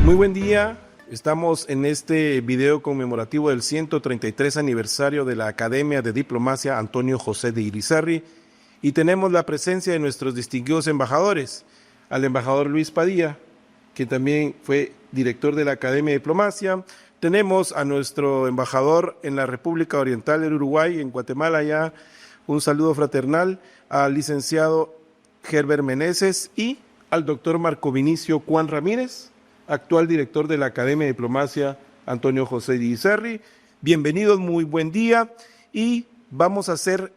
Muy buen día, estamos en este video conmemorativo del 133 aniversario de la Academia de Diplomacia Antonio José de Irizarry y tenemos la presencia de nuestros distinguidos embajadores, al embajador Luis Padilla, que también fue director de la Academia de Diplomacia. Tenemos a nuestro embajador en la República Oriental del Uruguay, en Guatemala ya, un saludo fraternal al licenciado Herbert Meneses y al doctor Marco Vinicio Cuán Ramírez, actual director de la Academia de Diplomacia Antonio José de Irizarry. Bienvenidos, muy buen día, y vamos a hacer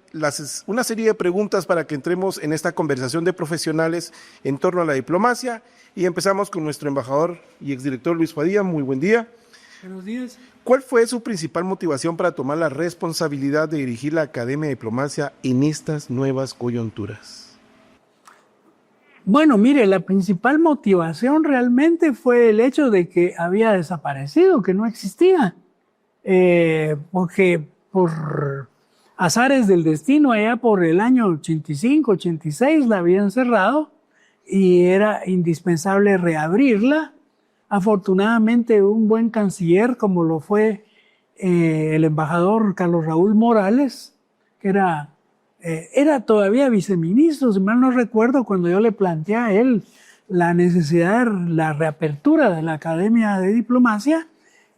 una serie de preguntas para que entremos en esta conversación de profesionales en torno a la diplomacia, y empezamos con nuestro embajador y exdirector Luis Padilla. Muy buen día. Buenos días. ¿Cuál fue su principal motivación para tomar la responsabilidad de dirigir la Academia de Diplomacia en estas nuevas coyunturas? Bueno, mire, la principal motivación realmente fue el hecho de que había desaparecido, que no existía, porque por azares del destino, allá por el año 85, 86, la habían cerrado y era indispensable reabrirla. Afortunadamente, un buen canciller, como lo fue el embajador Carlos Raúl Morales, que era todavía viceministro, si mal no recuerdo, cuando yo le planteé a él la necesidad de la reapertura de la Academia de Diplomacia,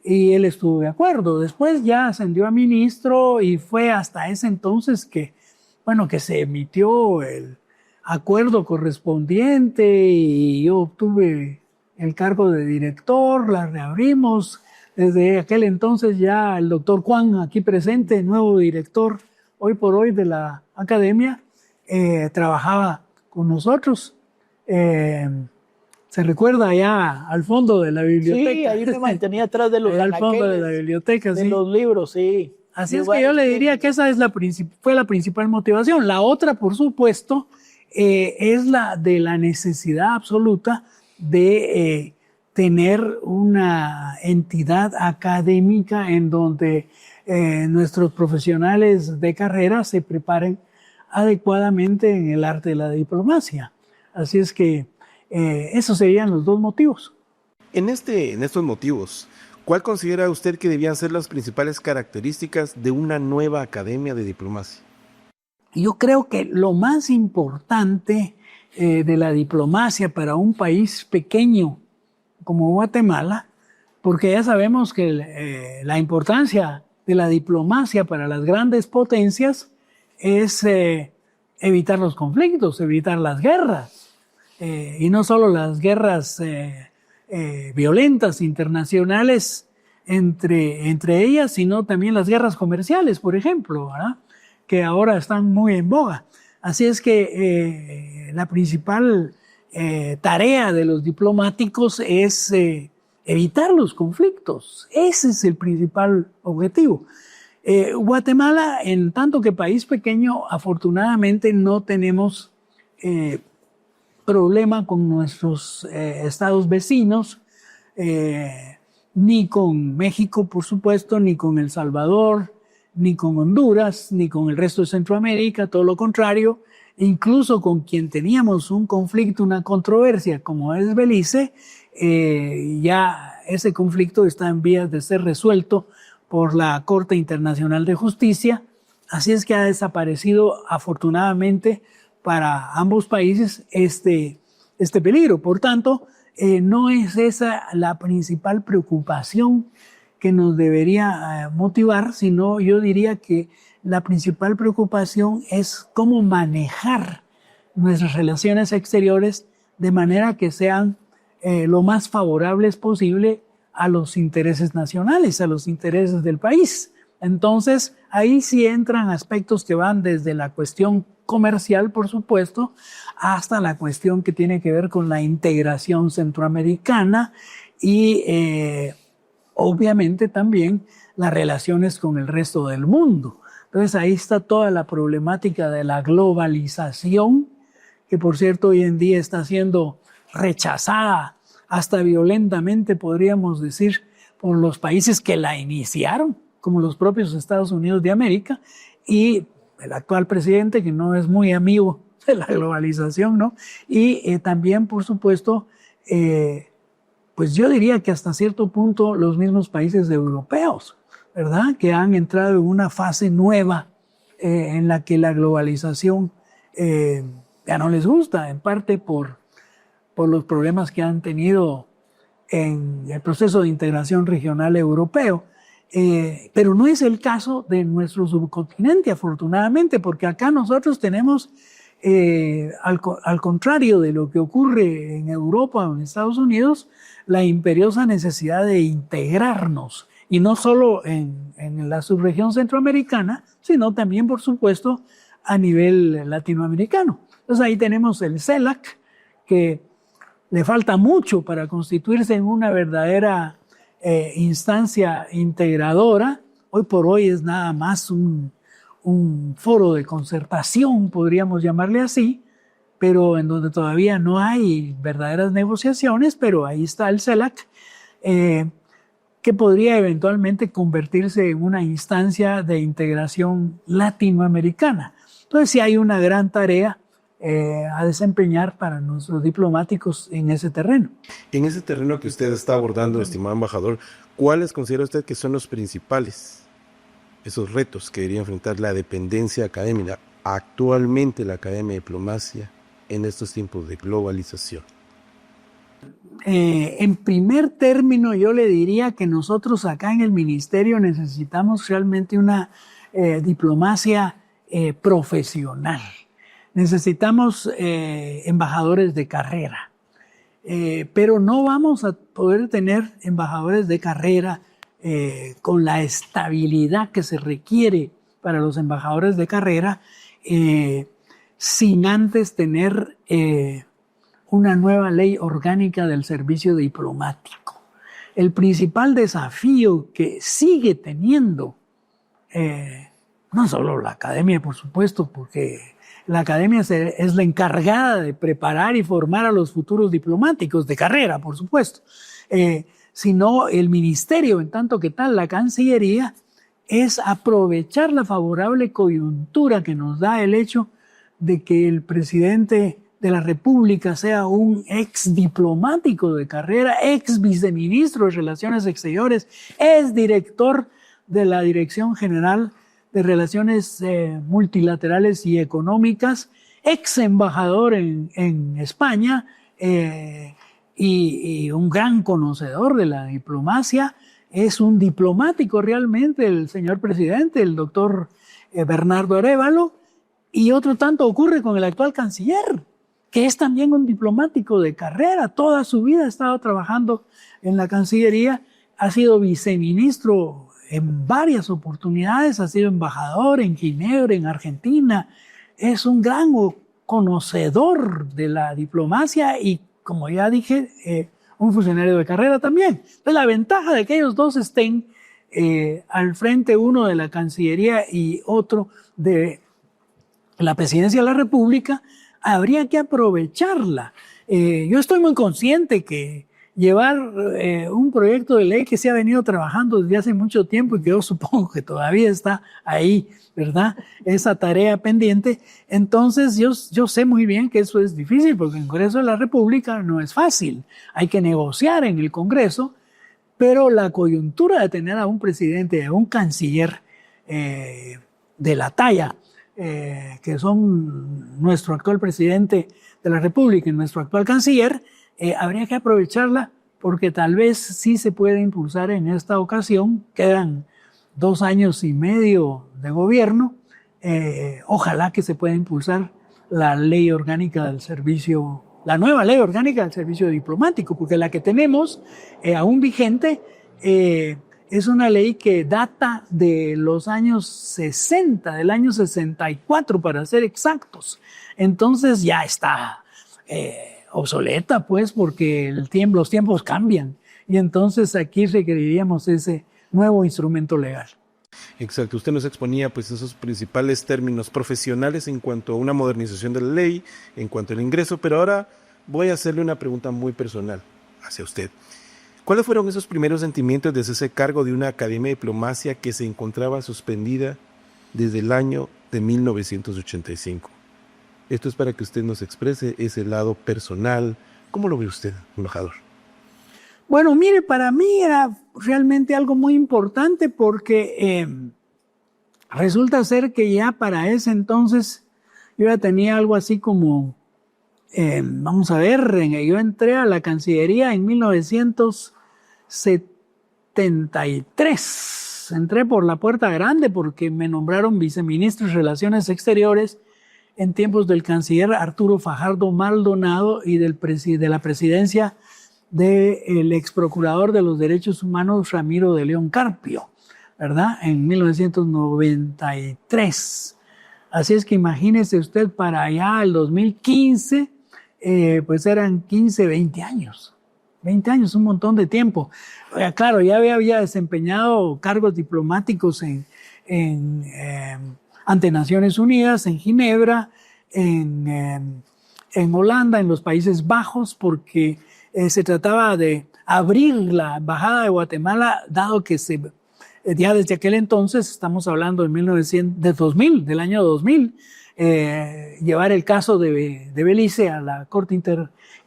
y él estuvo de acuerdo. Después ya ascendió a ministro y fue hasta ese entonces que se emitió el acuerdo correspondiente y yo obtuve el cargo de director, la reabrimos. Desde aquel entonces ya el doctor Juan, aquí presente, nuevo director hoy por hoy de la Academia, trabajaba con nosotros. Se recuerda allá al fondo de la biblioteca. Sí, ahí me mantenía atrás de los al fondo de la biblioteca, de sí. los libros, sí. Así es que yo le diría que esa es fue la principal motivación. La otra, por supuesto, es la de la necesidad absoluta de tener una entidad académica en donde nuestros profesionales de carrera se preparen adecuadamente en el arte de la diplomacia. Así es que esos serían los dos motivos. En estos motivos, ¿cuál considera usted que debían ser las principales características de una nueva Academia de Diplomacia? Yo creo que lo más importante de la diplomacia para un país pequeño como Guatemala, porque ya sabemos que la importancia de la diplomacia para las grandes potencias es evitar los conflictos, evitar las guerras, y no solo las guerras violentas internacionales entre ellas, sino también las guerras comerciales, por ejemplo, ¿verdad?, que ahora están muy en boga. Así es que la principal tarea de los diplomáticos es evitar los conflictos. Ese es el principal objetivo. Guatemala, en tanto que país pequeño, afortunadamente no tenemos problema con nuestros estados vecinos, ni con México, por supuesto, ni con El Salvador, ni con Honduras, ni con el resto de Centroamérica, todo lo contrario. Incluso con quien teníamos un conflicto, una controversia, como es Belice, ya ese conflicto está en vías de ser resuelto por la Corte Internacional de Justicia. Así es que ha desaparecido, afortunadamente, para ambos países este peligro. Por tanto, no es esa la principal preocupación que nos debería motivar, sino yo diría que la principal preocupación es cómo manejar nuestras relaciones exteriores de manera que sean lo más favorables posible a los intereses nacionales, a los intereses del país. Entonces, ahí sí entran aspectos que van desde la cuestión comercial, por supuesto, hasta la cuestión que tiene que ver con la integración centroamericana y obviamente también las relaciones con el resto del mundo. Entonces ahí está toda la problemática de la globalización, que por cierto hoy en día está siendo rechazada hasta violentamente, podríamos decir, por los países que la iniciaron, como los propios Estados Unidos de América, y el actual presidente, que no es muy amigo de la globalización, ¿no? Y también, por supuesto, pues yo diría que hasta cierto punto los mismos países europeos, ¿verdad? Que han entrado en una fase nueva en la que la globalización ya no les gusta, en parte por los problemas que han tenido en el proceso de integración regional europeo. Pero no es el caso de nuestro subcontinente, afortunadamente, porque acá nosotros tenemos, al contrario de lo que ocurre en Europa o en Estados Unidos, la imperiosa necesidad de integrarnos, y no solo en la subregión centroamericana, sino también, por supuesto, a nivel latinoamericano. Entonces ahí tenemos el CELAC, que le falta mucho para constituirse en una verdadera instancia integradora. Hoy por hoy es nada más un foro de concertación, podríamos llamarle así, pero en donde todavía no hay verdaderas negociaciones, pero ahí está el CELAC, que podría eventualmente convertirse en una instancia de integración latinoamericana. Entonces sí hay una gran tarea a desempeñar para nuestros diplomáticos en ese terreno. En ese terreno que usted está abordando, estimado embajador, ¿cuáles considera usted que son los principales, esos retos que debería enfrentar la dependencia académica, actualmente la Academia de Diplomacia, en estos tiempos de globalización? En primer término, yo le diría que nosotros acá en el ministerio necesitamos realmente una diplomacia profesional. Necesitamos embajadores de carrera, pero no vamos a poder tener embajadores de carrera con la estabilidad que se requiere para los embajadores de carrera sin antes tener una nueva ley orgánica del servicio diplomático. El principal desafío que sigue teniendo, no solo la academia, por supuesto, porque la academia es la encargada de preparar y formar a los futuros diplomáticos de carrera, por supuesto, sino el ministerio, en tanto que tal, la Cancillería, es aprovechar la favorable coyuntura que nos da el hecho de que el presidente de la República sea un ex diplomático de carrera, ex viceministro de Relaciones Exteriores, ex director de la Dirección General de Relaciones Multilaterales y Económicas, ex embajador en España y un gran conocedor de la diplomacia. Es un diplomático realmente el señor presidente, el doctor Bernardo Arévalo, y otro tanto ocurre con el actual canciller, que es también un diplomático de carrera. Toda su vida ha estado trabajando en la Cancillería, ha sido viceministro en varias oportunidades, ha sido embajador en Ginebra, en Argentina. Es un gran conocedor de la diplomacia y, como ya dije, un funcionario de carrera también. Entonces, la ventaja de que ellos dos estén al frente, uno de la Cancillería y otro de la Presidencia de la República, habría que aprovecharla. Yo estoy muy consciente que llevar un proyecto de ley que se ha venido trabajando desde hace mucho tiempo y que yo supongo que todavía está ahí, ¿verdad? Esa tarea pendiente. Entonces yo sé muy bien que eso es difícil porque en el Congreso de la República no es fácil. Hay que negociar en el Congreso, pero la coyuntura de tener a un presidente, a un canciller de la talla que son nuestro actual presidente de la República y nuestro actual canciller, habría que aprovecharla porque tal vez sí se puede impulsar en esta ocasión. Quedan 2 años y medio de gobierno. Ojalá que se pueda impulsar la ley orgánica del servicio, la nueva ley orgánica del servicio diplomático, porque la que tenemos aún vigente es una ley que data de los años 60, del año 64 para ser exactos. Entonces ya está obsoleta, pues, porque los tiempos cambian. Y entonces aquí requeriríamos ese nuevo instrumento legal. Exacto, usted nos exponía pues esos principales términos profesionales en cuanto a una modernización de la ley, en cuanto al ingreso, pero ahora voy a hacerle una pregunta muy personal hacia usted. ¿Cuáles fueron esos primeros sentimientos de hacerse cargo de una academia de diplomacia que se encontraba suspendida desde el año de 1985? Esto es para que usted nos exprese ese lado personal. ¿Cómo lo ve usted, embajador? Bueno, mire, para mí era realmente algo muy importante porque resulta ser que ya para ese entonces yo ya tenía algo así como, vamos a ver, yo entré a la Cancillería en 1973. Entré por la puerta grande porque me nombraron viceministro de Relaciones Exteriores en tiempos del canciller Arturo Fajardo Maldonado y de la presidencia del ex procurador de los derechos humanos Ramiro de León Carpio, ¿verdad? En 1993. Así es que imagínese usted para allá el 2015, pues eran 15, 20 años. 20 años, un montón de tiempo. Claro, ya había desempeñado cargos diplomáticos ante Naciones Unidas, en Ginebra, en Holanda, en los Países Bajos, porque se trataba de abrir la embajada de Guatemala, dado que ya desde aquel entonces, estamos hablando del año 2000, llevar el caso de Belice a la Corte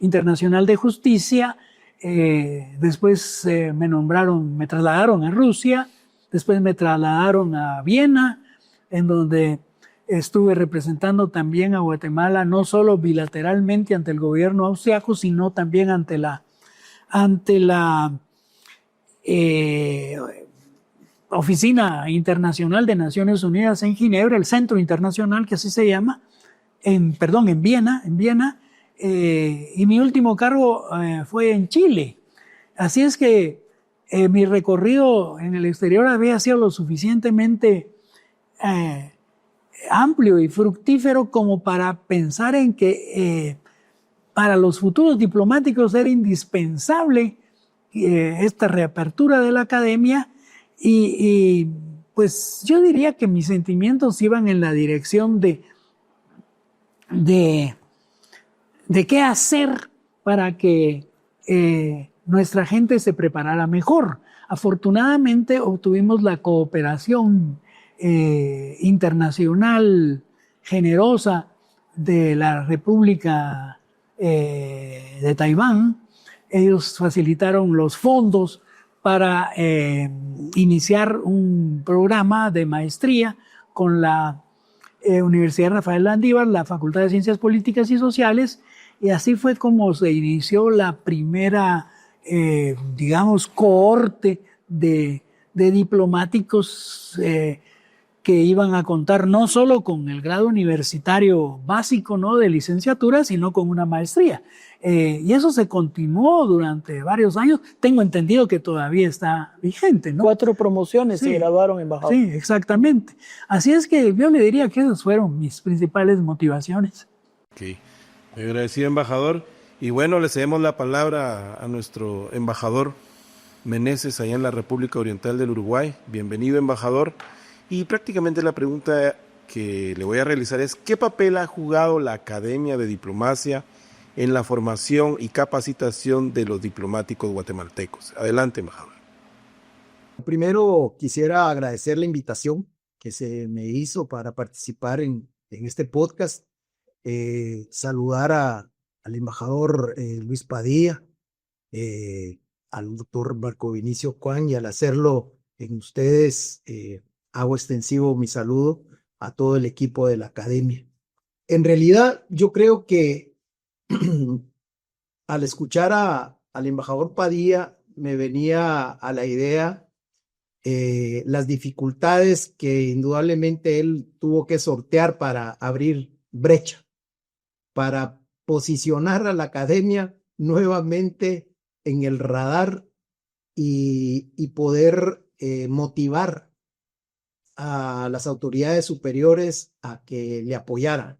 Internacional de Justicia. Después me trasladaron a Rusia, después me trasladaron a Viena, en donde estuve representando también a Guatemala, no solo bilateralmente ante el gobierno austriaco, sino también ante la Oficina Internacional de Naciones Unidas en Ginebra, el Centro Internacional, que así se llama, en Viena, y mi último cargo fue en Chile. Así es que mi recorrido en el exterior había sido lo suficientemente amplio y fructífero como para pensar en que para los futuros diplomáticos era indispensable esta reapertura de la academia y pues yo diría que mis sentimientos iban en la dirección de qué hacer para que nuestra gente se preparara mejor. Afortunadamente obtuvimos la cooperación internacional generosa de la República de Taiwán. Ellos facilitaron los fondos para iniciar un programa de maestría con la Universidad Rafael Landívar, la Facultad de Ciencias Políticas y Sociales, y así fue como se inició la primera, cohorte de diplomáticos que iban a contar no solo con el grado universitario básico, ¿no?, de licenciatura, sino con una maestría. Y eso se continuó durante varios años. Tengo entendido que todavía está vigente, ¿no? 4 promociones Sí, se graduaron embajador. Sí, exactamente. Así es que yo le diría que esas fueron mis principales motivaciones. Ok, muy agradecido, embajador. Y bueno, le cedemos la palabra a nuestro embajador Meneses allá en la República Oriental del Uruguay. Bienvenido, embajador. Y prácticamente la pregunta que le voy a realizar es: ¿qué papel ha jugado la Academia de Diplomacia en la formación y capacitación de los diplomáticos guatemaltecos? Adelante, embajador. Primero quisiera agradecer la invitación que se me hizo para participar en este podcast. Saludar al embajador Luis Padilla, al doctor Marco Vinicio Cuán, y al hacerlo en ustedes, hago extensivo mi saludo a todo el equipo de la academia. En realidad, yo creo que al escuchar al embajador Padilla, me venía a la idea las dificultades que indudablemente él tuvo que sortear para abrir brecha, para posicionar a la academia nuevamente en el radar y poder motivar a las autoridades superiores a que le apoyaran.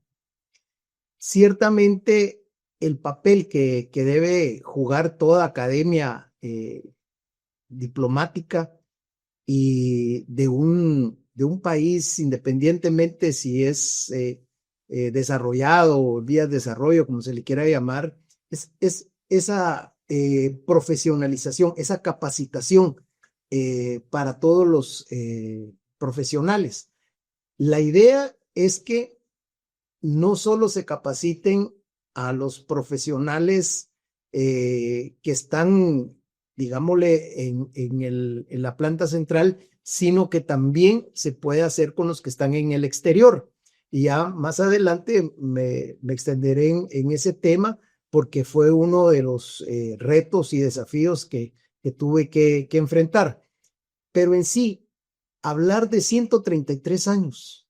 Ciertamente el papel que debe jugar toda academia diplomática y de un país, independientemente si es desarrollado o vías de desarrollo, como se le quiera llamar, es esa profesionalización, esa capacitación para todos los profesionales. La idea es que no solo se capaciten a los profesionales que están digámosle, en la planta central, sino que también se puede hacer con los que están en el exterior. Y ya más adelante me extenderé en ese tema porque fue uno de los retos y desafíos que tuve que enfrentar. Pero en sí, hablar de 133 años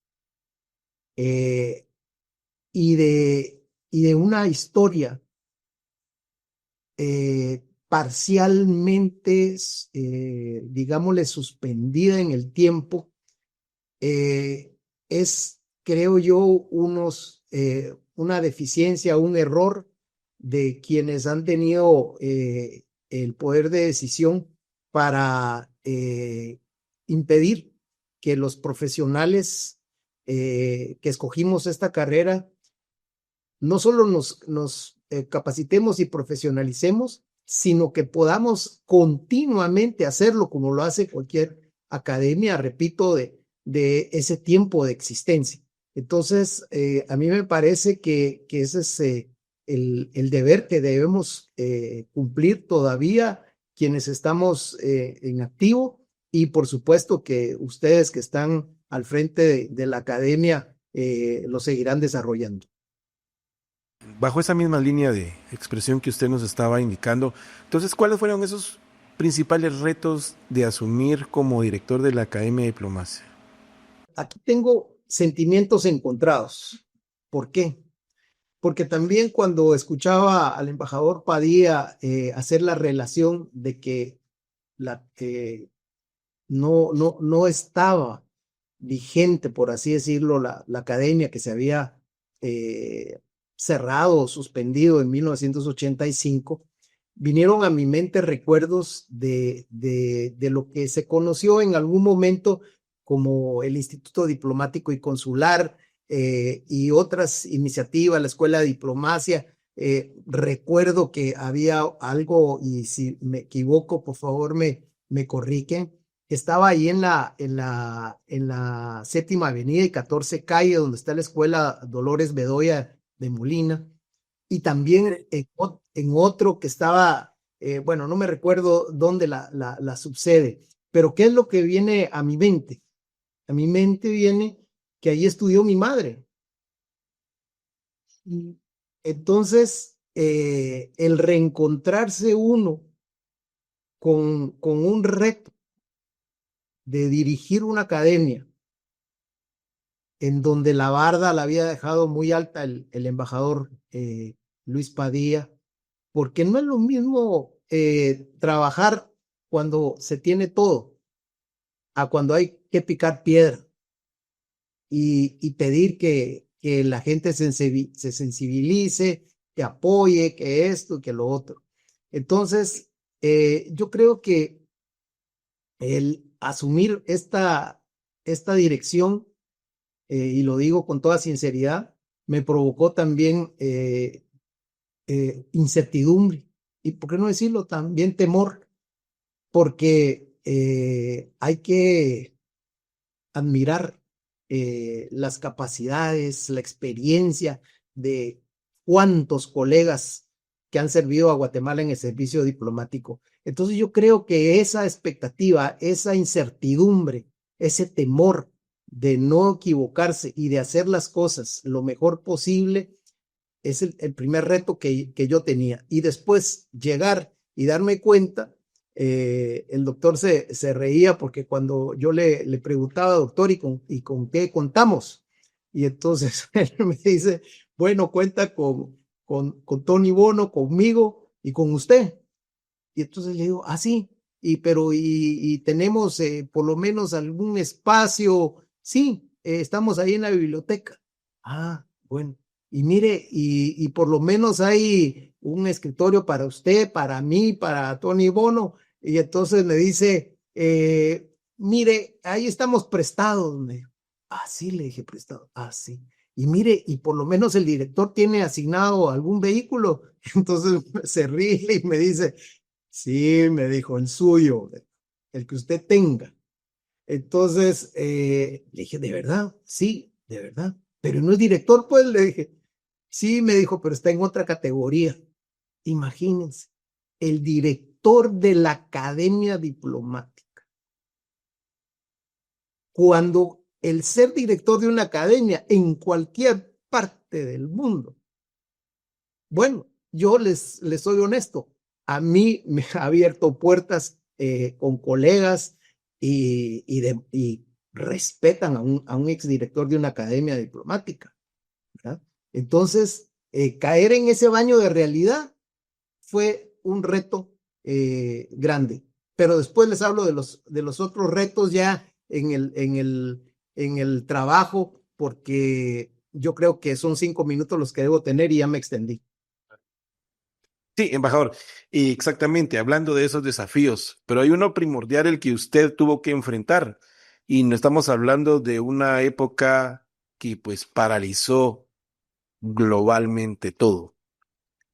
y de una historia parcialmente, digámosle, suspendida en el tiempo, es, creo yo, una deficiencia, un error de quienes han tenido el poder de decisión para impedir que los profesionales que escogimos esta carrera no solo nos capacitemos y profesionalicemos, sino que podamos continuamente hacerlo como lo hace cualquier academia, repito, de ese tiempo de existencia. Entonces, a mí me parece que ese es el deber que debemos cumplir todavía quienes estamos en activo, y por supuesto que ustedes que están al frente de la academia lo seguirán desarrollando. Bajo esa misma línea de expresión que usted nos estaba indicando, entonces, ¿cuáles fueron esos principales retos de asumir como director de la Academia de Diplomacia? Aquí tengo sentimientos encontrados. ¿Por qué? Porque también cuando escuchaba al embajador Padilla hacer la relación de que no estaba vigente, por así decirlo, la academia que se había cerrado o suspendido en 1985, vinieron a mi mente recuerdos de lo que se conoció en algún momento como el Instituto Diplomático y Consular y otras iniciativas, la Escuela de Diplomacia. Recuerdo que había algo, y si me equivoco, por favor me corrigen, que estaba ahí en la Séptima Avenida y 14 Calle, donde está la Escuela Dolores Bedoya de Molina, y también en otro que estaba, bueno, no me recuerdo dónde la subsede, pero ¿qué es lo que viene a mi mente? A mi mente viene que ahí estudió mi madre. Y entonces, el reencontrarse uno con un reto de dirigir una academia en donde la barda la había dejado muy alta el embajador Luis Padilla, porque no es lo mismo trabajar cuando se tiene todo a cuando hay que picar piedra y pedir que la gente se sensibilice, que apoye, que esto, que lo otro. Entonces, yo creo que el asumir esta dirección, y lo digo con toda sinceridad, me provocó también incertidumbre, y por qué no decirlo, también temor, porque hay que admirar las capacidades, la experiencia de cuántos colegas que han servido a Guatemala en el servicio diplomático. Entonces yo creo que esa expectativa, esa incertidumbre, ese temor de no equivocarse y de hacer las cosas lo mejor posible es el primer reto que yo tenía. Y después llegar y darme cuenta, el doctor se reía porque cuando yo le preguntaba, doctor, ¿y con qué contamos? Y entonces él me dice, bueno, cuenta con Tony Bono, conmigo y con usted. Y entonces le digo, sí, y tenemos por lo menos algún espacio. Sí, estamos ahí en la biblioteca. Bueno. Y mire, y por lo menos hay un escritorio para usted, para mí, para Tony Bono. Y entonces me dice, mire, ahí estamos prestados. Sí, le dije prestado. Sí. Y mire, y por lo menos el director tiene asignado algún vehículo. Entonces se ríe y me dice, sí, me dijo, el suyo, el que usted tenga. Entonces le dije, ¿de verdad? Sí, de verdad. Pero no es director, pues, le dije. Sí, me dijo, pero está en otra categoría. Imagínense, el director director de la academia diplomática. Cuando el ser director de una academia en cualquier parte del mundo, bueno, yo les soy honesto, a mí me ha abierto puertas con colegas y respetan a un exdirector de una academia diplomática, ¿verdad? Entonces, caer en ese baño de realidad fue un reto grande. Pero después les hablo de los otros retos ya en el trabajo, porque yo creo que son 5 minutos los que debo tener y ya me extendí. Sí, embajador, y exactamente, hablando de esos desafíos, pero hay uno primordial el que usted tuvo que enfrentar, y no estamos hablando de una época que pues paralizó globalmente todo.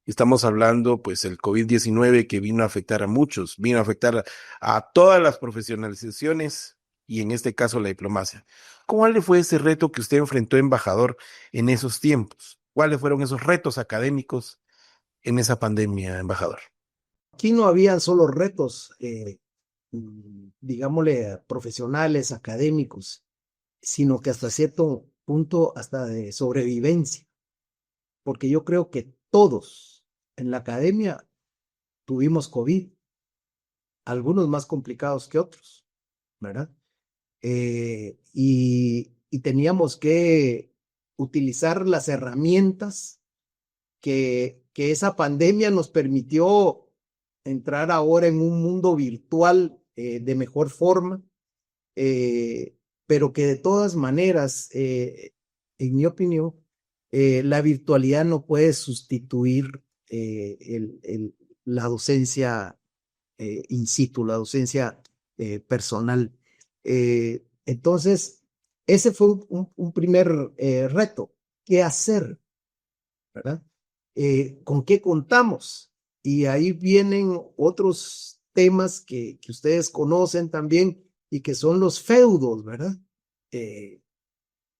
Estamos hablando pues el COVID-19 que vino a afectar a muchos, vino a afectar a todas las profesionalizaciones y en este caso la diplomacia. ¿Cuál fue ese reto que usted enfrentó, embajador, en esos tiempos? ¿Cuáles fueron esos retos académicos en esa pandemia, embajador? Aquí no habían solo retos, digámosle, profesionales, académicos, sino que hasta cierto punto hasta de sobrevivencia, porque yo creo que todos en la academia tuvimos COVID, algunos más complicados que otros, ¿verdad? Y teníamos que utilizar las herramientas que esa pandemia nos permitió entrar ahora en un mundo virtual de mejor forma, pero que de todas maneras, en mi opinión, la virtualidad no puede sustituir la docencia in situ, la docencia personal. Entonces, ese fue un primer reto. ¿Qué hacer? ¿Verdad? ¿Con qué contamos? Y ahí vienen otros temas que ustedes conocen también y que son los feudos, ¿verdad?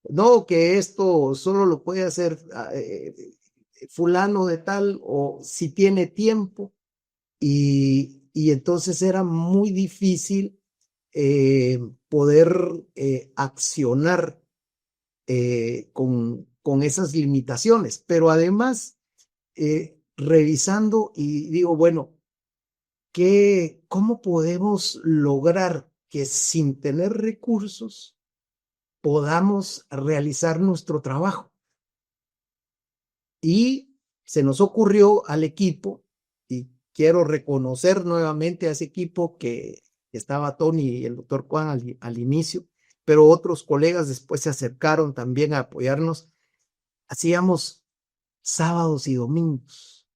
No, que esto solo lo puede hacer fulano de tal o si tiene tiempo y entonces era muy difícil poder accionar con esas limitaciones, pero además revisando y digo, bueno, ¿cómo podemos lograr que sin tener recursos podamos realizar nuestro trabajo? Y se nos ocurrió al equipo, y quiero reconocer nuevamente a ese equipo que estaba Tony y el doctor Juan al inicio, pero otros colegas después se acercaron también a apoyarnos. Hacíamos sábados y domingos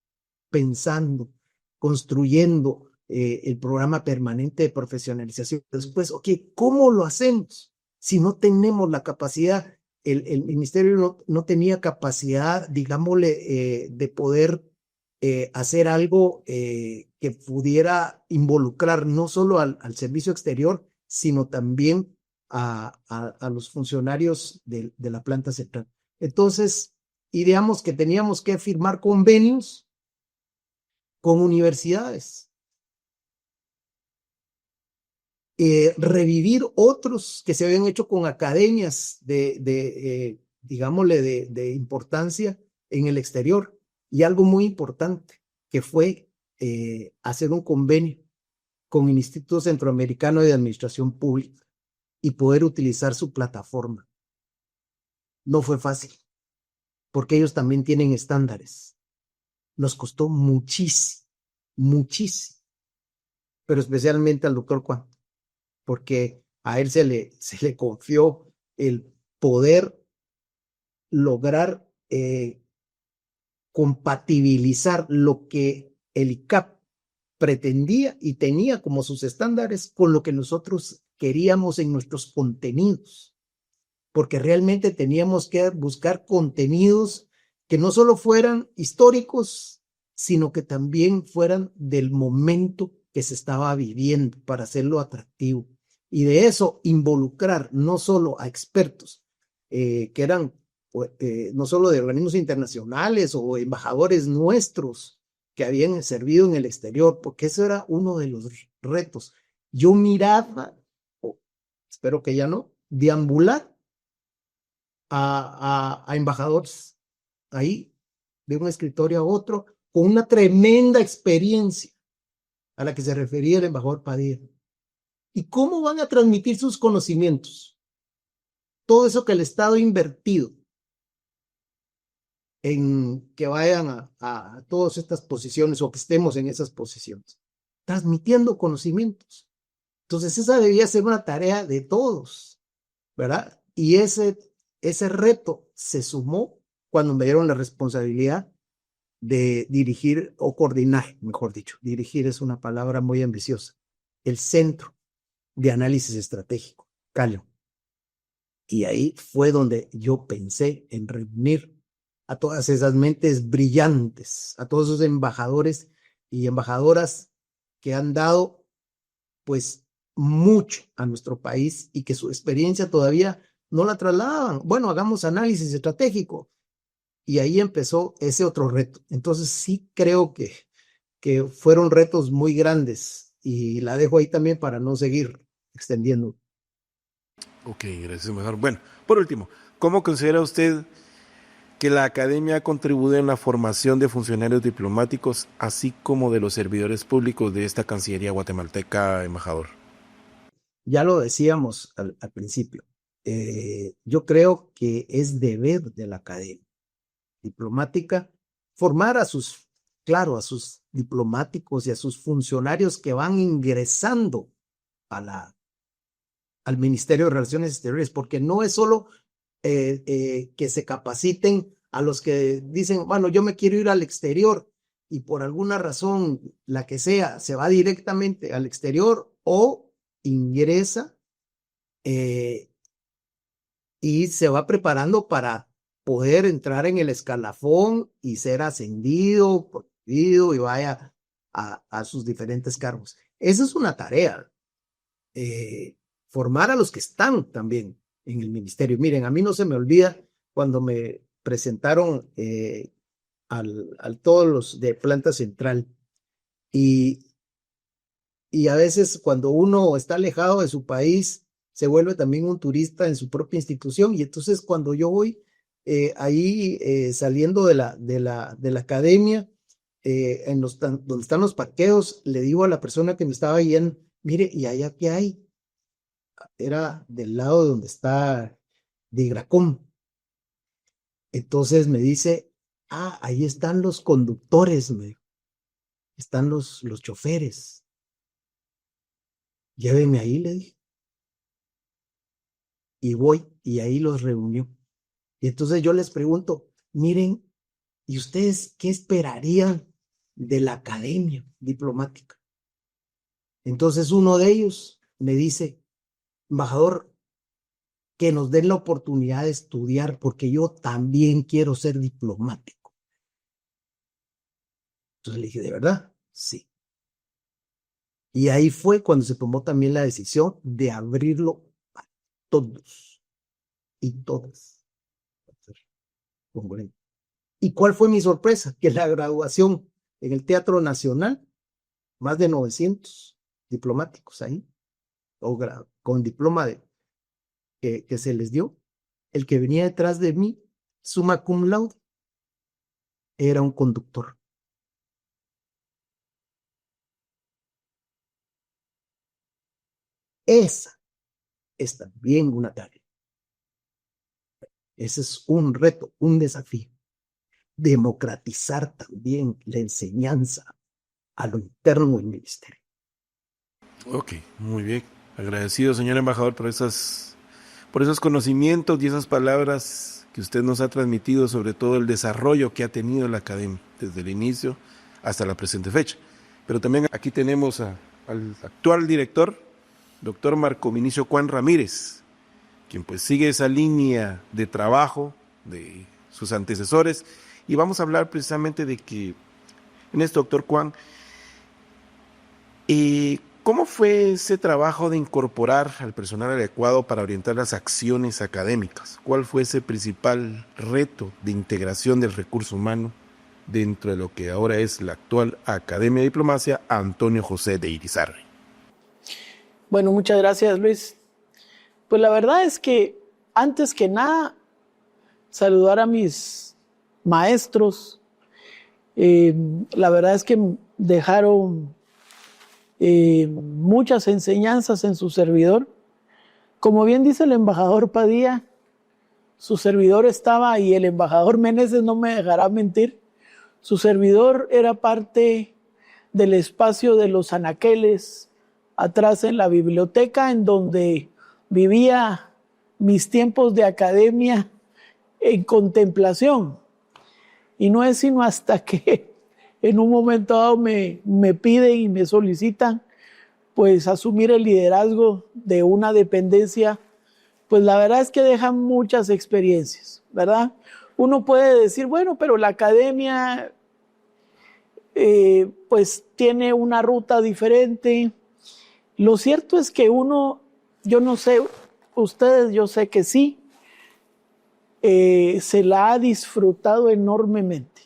pensando, construyendo el programa permanente de profesionalización. Después, ok, ¿cómo lo hacemos si no tenemos la capacidad? El ministerio no tenía capacidad, digámosle, de poder hacer algo que pudiera involucrar no solo al servicio exterior, sino también a los funcionarios de la planta central. Entonces, ideamos que teníamos que firmar convenios con universidades, revivir otros que se habían hecho con academias digámosle, de importancia en el exterior. Y algo muy importante, que fue hacer un convenio con el Instituto Centroamericano de Administración Pública y poder utilizar su plataforma. No fue fácil, porque ellos también tienen estándares. Nos costó muchísimo, muchísimo, pero especialmente al doctor Juan, porque a él se le confió el poder lograr compatibilizar lo que el ICAP pretendía y tenía como sus estándares con lo que nosotros queríamos en nuestros contenidos, porque realmente teníamos que buscar contenidos que no solo fueran históricos, sino que también fueran del momento que se estaba viviendo para hacerlo atractivo. Y de eso involucrar no solo a expertos que eran no solo de organismos internacionales o embajadores nuestros que habían servido en el exterior, porque eso era uno de los retos. Yo miraba, espero que ya no, deambular a embajadores ahí, de un escritorio a otro, con una tremenda experiencia a la que se refería el embajador Padilla. ¿Y cómo van a transmitir sus conocimientos? Todo eso que el Estado ha invertido en que vayan a todas estas posiciones o que estemos en esas posiciones, transmitiendo conocimientos. Entonces esa debía ser una tarea de todos, ¿verdad? Y ese reto se sumó cuando me dieron la responsabilidad de dirigir o coordinar, mejor dicho, dirigir es una palabra muy ambiciosa, el Centro de Análisis Estratégico, CALEO. Y ahí fue donde yo pensé en reunir a todas esas mentes brillantes, a todos esos embajadores y embajadoras que han dado pues mucho a nuestro país y que su experiencia todavía no la trasladaban. Bueno, hagamos análisis estratégico. Y ahí empezó ese otro reto. Entonces sí creo que fueron retos muy grandes y la dejo ahí también para no seguir extendiendo. Ok, gracias, embajador. Bueno, por último, ¿cómo considera usted que la academia ha contribuido en la formación de funcionarios diplomáticos, así como de los servidores públicos de esta Cancillería guatemalteca, embajador? Ya lo decíamos al principio. Yo creo que es deber de la academia diplomática formar a sus diplomáticos y a sus funcionarios que van ingresando al Ministerio de Relaciones Exteriores, porque no es solo que se capaciten a los que dicen, bueno, yo me quiero ir al exterior y por alguna razón, la que sea, se va directamente al exterior o ingresa y se va preparando para poder entrar en el escalafón y ser ascendido, promovido y vaya a sus diferentes cargos. Esa es una tarea, formar a los que están también en el ministerio. Miren, a mí no se me olvida cuando me presentaron al todos los de planta central y a veces cuando uno está alejado de su país, se vuelve también un turista en su propia institución y entonces cuando yo voy ahí saliendo de la academia, donde están los parqueos, le digo a la persona que me estaba guiando, mire, ¿y allá qué hay? Era del lado donde está de Igracom. Entonces me dice, ahí están los conductores, están los choferes. Llévenme ahí, le dije. Y voy, y ahí los reunió. Y entonces yo les pregunto, miren, ¿y ustedes qué esperarían de la academia diplomática? Entonces uno de ellos me dice, embajador, que nos den la oportunidad de estudiar porque yo también quiero ser diplomático. Entonces le dije, ¿de verdad? Sí. Y ahí fue cuando se tomó también la decisión de abrirlo a todos y todas. ¿Y cuál fue mi sorpresa? Que la graduación en el Teatro Nacional, más de 900 diplomáticos ahí, con diploma que se les dio. El que venía detrás de mí, summa cum laude, era un conductor. Esa es también una tarea. Ese es un reto, un desafío. Democratizar también la enseñanza a lo interno del ministerio. Ok, muy bien. Agradecido, señor embajador, por esos conocimientos y esas palabras que usted nos ha transmitido sobre todo el desarrollo que ha tenido la academia desde el inicio hasta la presente fecha. Pero también aquí tenemos al actual director, doctor Marco Vinicio Cuán Ramírez, quien pues sigue esa línea de trabajo de sus antecesores, y vamos a hablar precisamente de que en esto, doctor Cuán, ¿cómo fue ese trabajo de incorporar al personal adecuado para orientar las acciones académicas? ¿Cuál fue ese principal reto de integración del recurso humano dentro de lo que ahora es la actual Academia de Diplomacia Antonio José de Irizarry. Bueno, muchas gracias, Luis. Pues la verdad es que antes que nada, saludar a mis maestros. La verdad es que dejaron muchas enseñanzas en su servidor. Como bien dice el embajador Padilla, su servidor estaba, y el embajador Meneses no me dejará mentir, su servidor era parte del espacio de los anaqueles, atrás en la biblioteca, en donde vivía mis tiempos de academia en contemplación. Y no es sino hasta que en un momento dado me piden y me solicitan pues asumir el liderazgo de una dependencia. Pues la verdad es que dejan muchas experiencias, ¿verdad? Uno puede decir, bueno, pero la academia pues tiene una ruta diferente. Lo cierto es que uno, yo no sé, ustedes, yo sé que sí, se la ha disfrutado enormemente.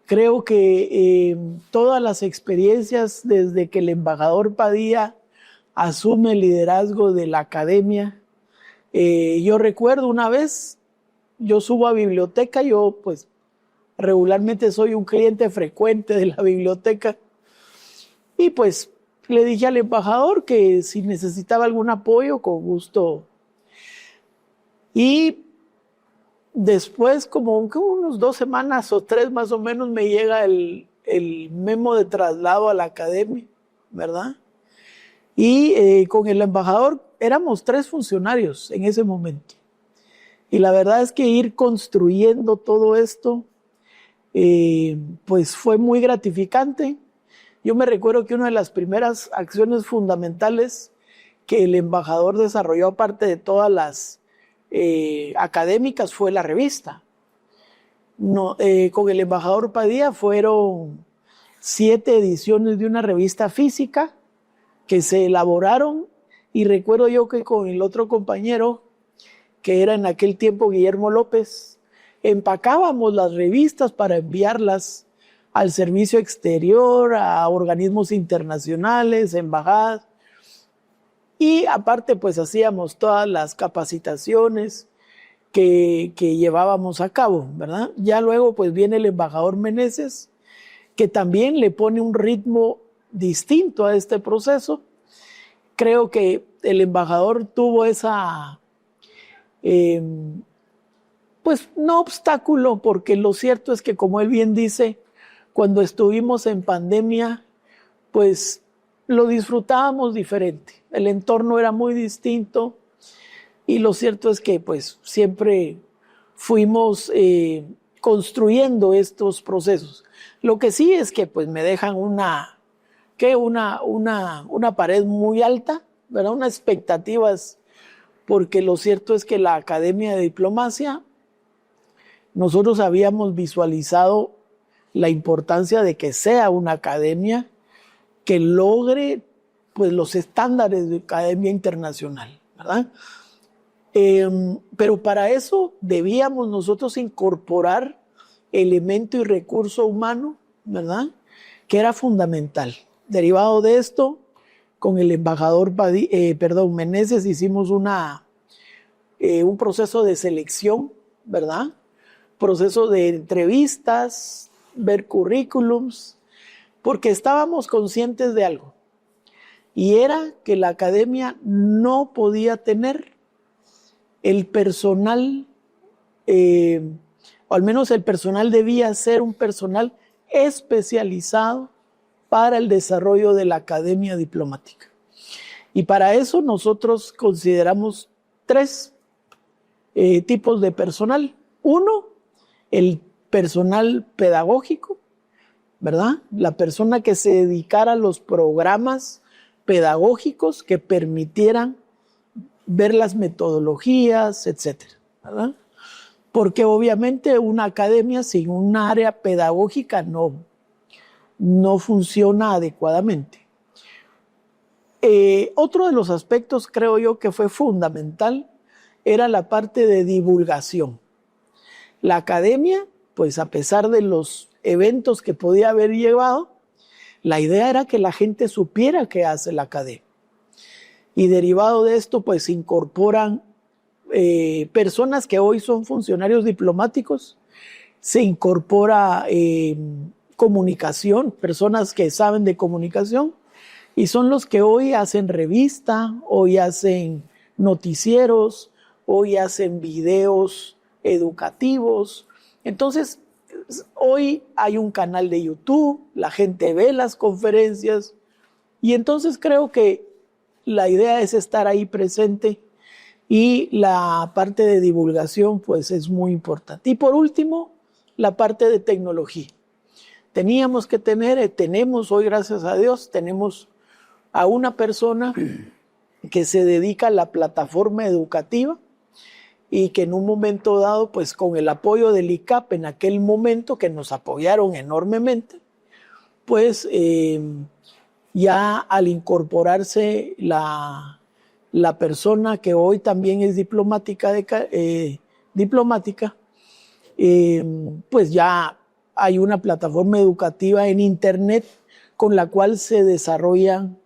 Creo que todas las experiencias desde que el embajador Padilla asume el liderazgo de la academia, yo recuerdo una vez, yo subo a biblioteca, yo pues regularmente soy un cliente frecuente de la biblioteca, y pues le dije al embajador que si necesitaba algún apoyo, con gusto. Y después, como unos 2 semanas o 3 más o menos, me llega el memo de traslado a la academia, ¿verdad? Y con el embajador éramos 3 funcionarios en ese momento. Y la verdad es que ir construyendo todo esto, pues fue muy gratificante. Yo me recuerdo que una de las primeras acciones fundamentales que el embajador desarrolló, aparte de todas las académicas, fue la revista. No, con el embajador Padilla fueron 7 ediciones de una revista física que se elaboraron, y recuerdo yo que con el otro compañero, que era en aquel tiempo Guillermo López, empacábamos las revistas para enviarlas al servicio exterior, a organismos internacionales, embajadas. Y aparte pues hacíamos todas las capacitaciones que llevábamos a cabo, ¿verdad? Ya luego pues viene el embajador Meneses, que también le pone un ritmo distinto a este proceso. Creo que el embajador tuvo esa, pues no obstáculo, porque lo cierto es que, como él bien dice, cuando estuvimos en pandemia, pues lo disfrutábamos diferente. El entorno era muy distinto, y lo cierto es que pues siempre fuimos construyendo estos procesos. Lo que sí es que pues me dejan una pared muy alta, ¿verdad? Unas expectativas, porque lo cierto es que la Academia de Diplomacia, nosotros habíamos visualizado la importancia de que sea una academia que logre pues los estándares de academia internacional, ¿verdad? Pero para eso debíamos nosotros incorporar elemento y recurso humano, ¿verdad? Que era fundamental. Derivado de esto, con el embajador Meneses hicimos un proceso de selección, ¿verdad? Proceso de entrevistas, ver currículums, porque estábamos conscientes de algo, y era que la academia no podía tener el personal, o al menos el personal debía ser un personal especializado para el desarrollo de la academia diplomática. Y para eso nosotros consideramos 3 tipos de personal. Uno, el personal pedagógico, ¿verdad? La persona que se dedicara a los programas pedagógicos que permitieran ver las metodologías, etcétera, ¿verdad? Porque obviamente una academia sin un área pedagógica no funciona adecuadamente. Otro de los aspectos, creo yo, que fue fundamental era la parte de divulgación. La academia, pues a pesar de los eventos que podía haber llevado, la idea era que la gente supiera qué hace la academia. Y derivado de esto, pues se incorporan personas que hoy son funcionarios diplomáticos, se incorpora comunicación, personas que saben de comunicación, y son los que hoy hacen revista, hoy hacen noticieros, hoy hacen videos educativos. Entonces, hoy hay un canal de YouTube, la gente ve las conferencias, y entonces creo que la idea es estar ahí presente, y la parte de divulgación pues es muy importante. Y por último, la parte de tecnología. Teníamos que tenemos hoy, gracias a Dios, tenemos a una persona que se dedica a la plataforma educativa y que en un momento dado, pues con el apoyo del ICAP en aquel momento, que nos apoyaron enormemente, pues ya al incorporarse la persona que hoy también es diplomática, pues ya hay una plataforma educativa en internet con la cual se desarrollan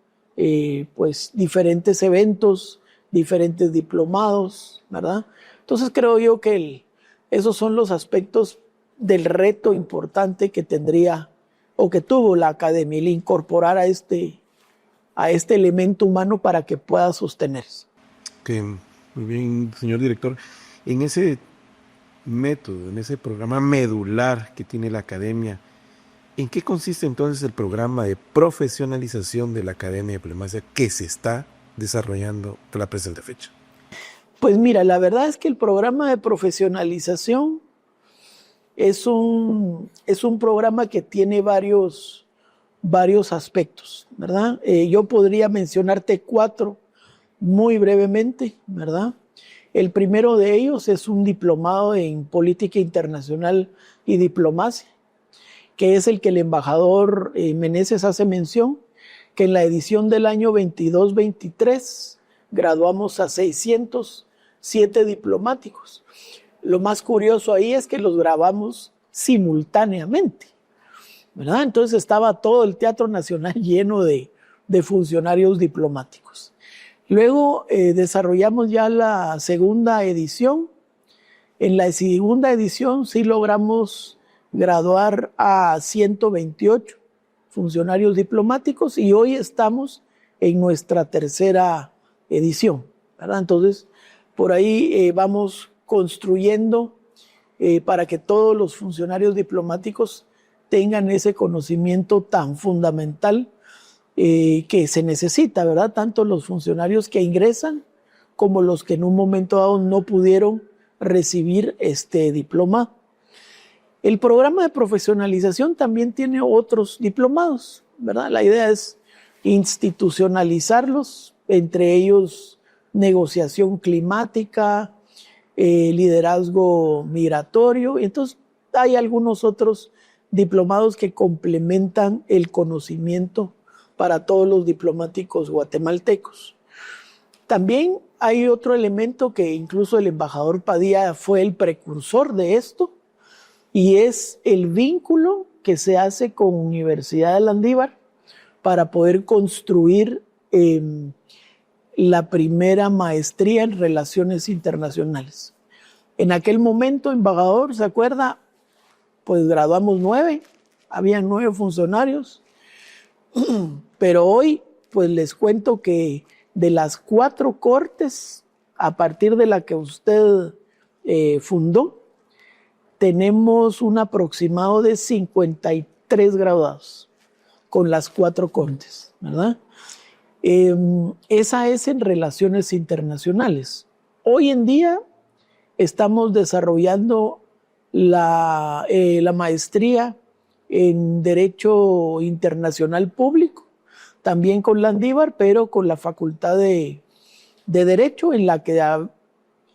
pues diferentes eventos, diferentes diplomados, ¿verdad? Entonces creo yo que esos son los aspectos del reto importante que tendría o que tuvo la academia, el incorporar a este elemento humano para que pueda sostenerse. Okay. Muy bien, señor director. En ese método, en ese programa medular que tiene la academia, ¿en qué consiste entonces el programa de profesionalización de la Academia de Diplomacia que se está desarrollando hasta la presente fecha? Pues mira, la verdad es que el programa de profesionalización es un programa que tiene varios aspectos, ¿verdad? Yo podría mencionarte 4 muy brevemente, ¿verdad? El primero de ellos es un diplomado en política internacional y diplomacia, que es el que el embajador Meneses hace mención, que en la edición del año 22-23 graduamos a 607 diplomáticos. Lo más curioso ahí es que los grabamos simultáneamente, ¿verdad? Entonces estaba todo el Teatro Nacional lleno de funcionarios diplomáticos. Luego desarrollamos ya la segunda edición. En la segunda edición sí logramos graduar a 128 funcionarios diplomáticos y hoy estamos en nuestra tercera edición, ¿verdad? Entonces, por ahí vamos construyendo para que todos los funcionarios diplomáticos tengan ese conocimiento tan fundamental que se necesita, ¿verdad? Tanto los funcionarios que ingresan como los que en un momento dado no pudieron recibir este diploma. El programa de profesionalización también tiene otros diplomados, ¿verdad? La idea es institucionalizarlos, entre ellos negociación climática, liderazgo migratorio. Entonces, hay algunos otros diplomados que complementan el conocimiento para todos los diplomáticos guatemaltecos. También hay otro elemento que incluso el embajador Padilla fue el precursor de esto, y es el vínculo que se hace con Universidad de Landívar para poder construir la primera maestría en Relaciones Internacionales. En aquel momento, embajador, ¿se acuerda? Pues graduamos 9, habían 9 funcionarios, pero hoy pues les cuento que de las 4 cortes, a partir de la que usted fundó, tenemos un aproximado de 53 graduados con las 4 cortes, ¿verdad? Esa es en Relaciones Internacionales. Hoy en día estamos desarrollando la maestría en Derecho Internacional Público, también con Landívar, pero con la Facultad de Derecho, en la que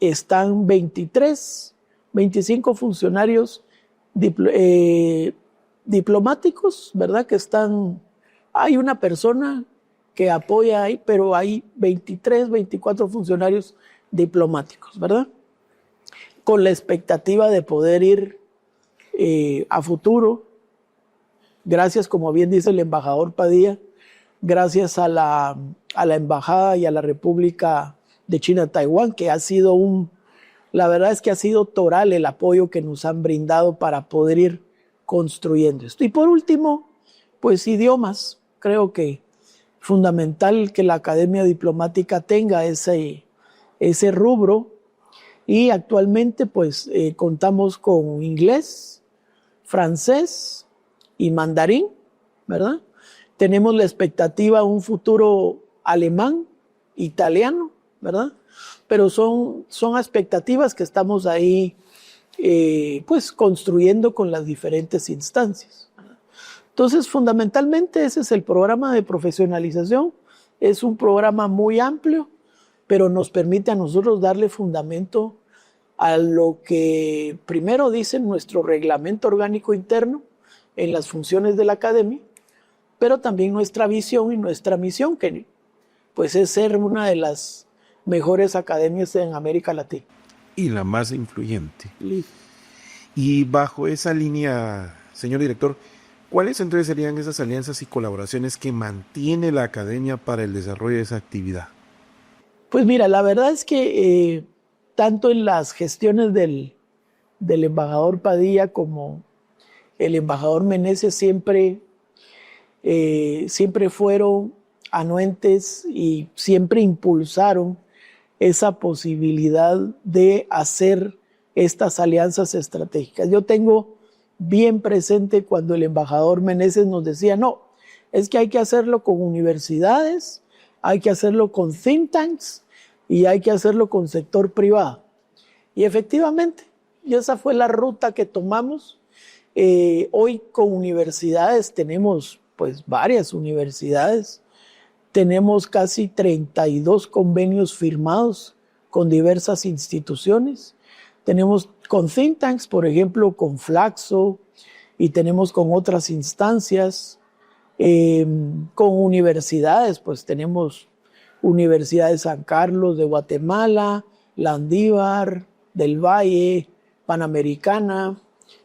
están 25 funcionarios diplomáticos, ¿verdad? Que están, hay una persona que apoya ahí, pero hay 24 funcionarios diplomáticos, ¿verdad? Con la expectativa de poder ir a futuro gracias, como bien dice el embajador Padilla, gracias a la embajada y a la República de China, Taiwán, que ha sido la verdad es que ha sido toral el apoyo que nos han brindado para poder ir construyendo esto. Y por último, pues idiomas. Creo que fundamental que la Academia Diplomática tenga ese rubro, y actualmente pues contamos con inglés, francés y mandarín, ¿verdad? Tenemos la expectativa de un futuro alemán, italiano, ¿verdad? Pero son expectativas que estamos ahí pues construyendo con las diferentes instancias. Entonces, fundamentalmente ese es el programa de profesionalización. Es un programa muy amplio, pero nos permite a nosotros darle fundamento a lo que primero dice nuestro reglamento orgánico interno en las funciones de la academia, pero también nuestra visión y nuestra misión, que pues es ser una de las mejores academias en América Latina. Y la más influyente. Listo. Y bajo esa línea, señor director, ¿cuáles entonces serían esas alianzas y colaboraciones que mantiene la academia para el desarrollo de esa actividad? Pues mira, la verdad es que tanto en las gestiones del embajador Padilla como el embajador Meneses siempre fueron anuentes y siempre impulsaron esa posibilidad de hacer estas alianzas estratégicas. Yo tengo bien presente cuando el embajador Meneses nos decía, no, es que hay que hacerlo con universidades, hay que hacerlo con think tanks y hay que hacerlo con sector privado. Y efectivamente, y esa fue la ruta que tomamos. Hoy con universidades tenemos pues varias universidades, tenemos casi 32 convenios firmados con diversas instituciones. Tenemos con think tanks, por ejemplo, con Flaxo, y tenemos con otras instancias. Con universidades, pues tenemos Universidad de San Carlos de Guatemala, Landívar, del Valle, Panamericana,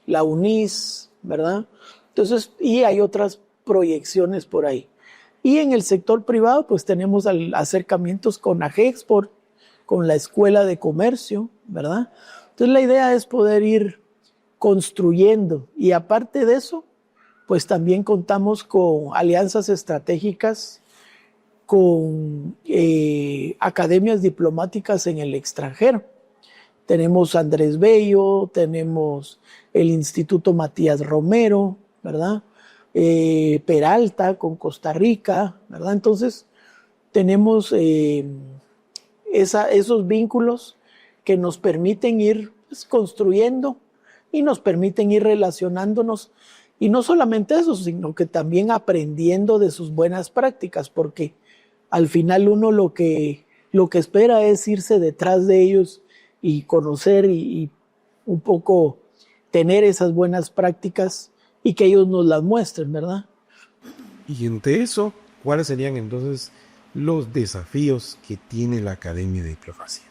la UNIS, ¿verdad? Entonces, y hay otras proyecciones por ahí. Y en el sector privado, pues tenemos acercamientos con AGEXPORT, con la Escuela de Comercio, ¿verdad? Entonces la idea es poder ir construyendo, y aparte de eso, pues también contamos con alianzas estratégicas con academias diplomáticas en el extranjero. Tenemos Andrés Bello, tenemos el Instituto Matías Romero, ¿verdad? Peralta con Costa Rica, ¿verdad? Entonces tenemos esos vínculos que nos permiten ir pues, construyendo y nos permiten ir relacionándonos, y no solamente eso, sino que también aprendiendo de sus buenas prácticas, porque al final uno lo que espera es irse detrás de ellos y conocer y un poco tener esas buenas prácticas y que ellos nos las muestren, ¿verdad? Y entre eso, ¿cuáles serían entonces los desafíos que tiene la Academia de Diplomacia?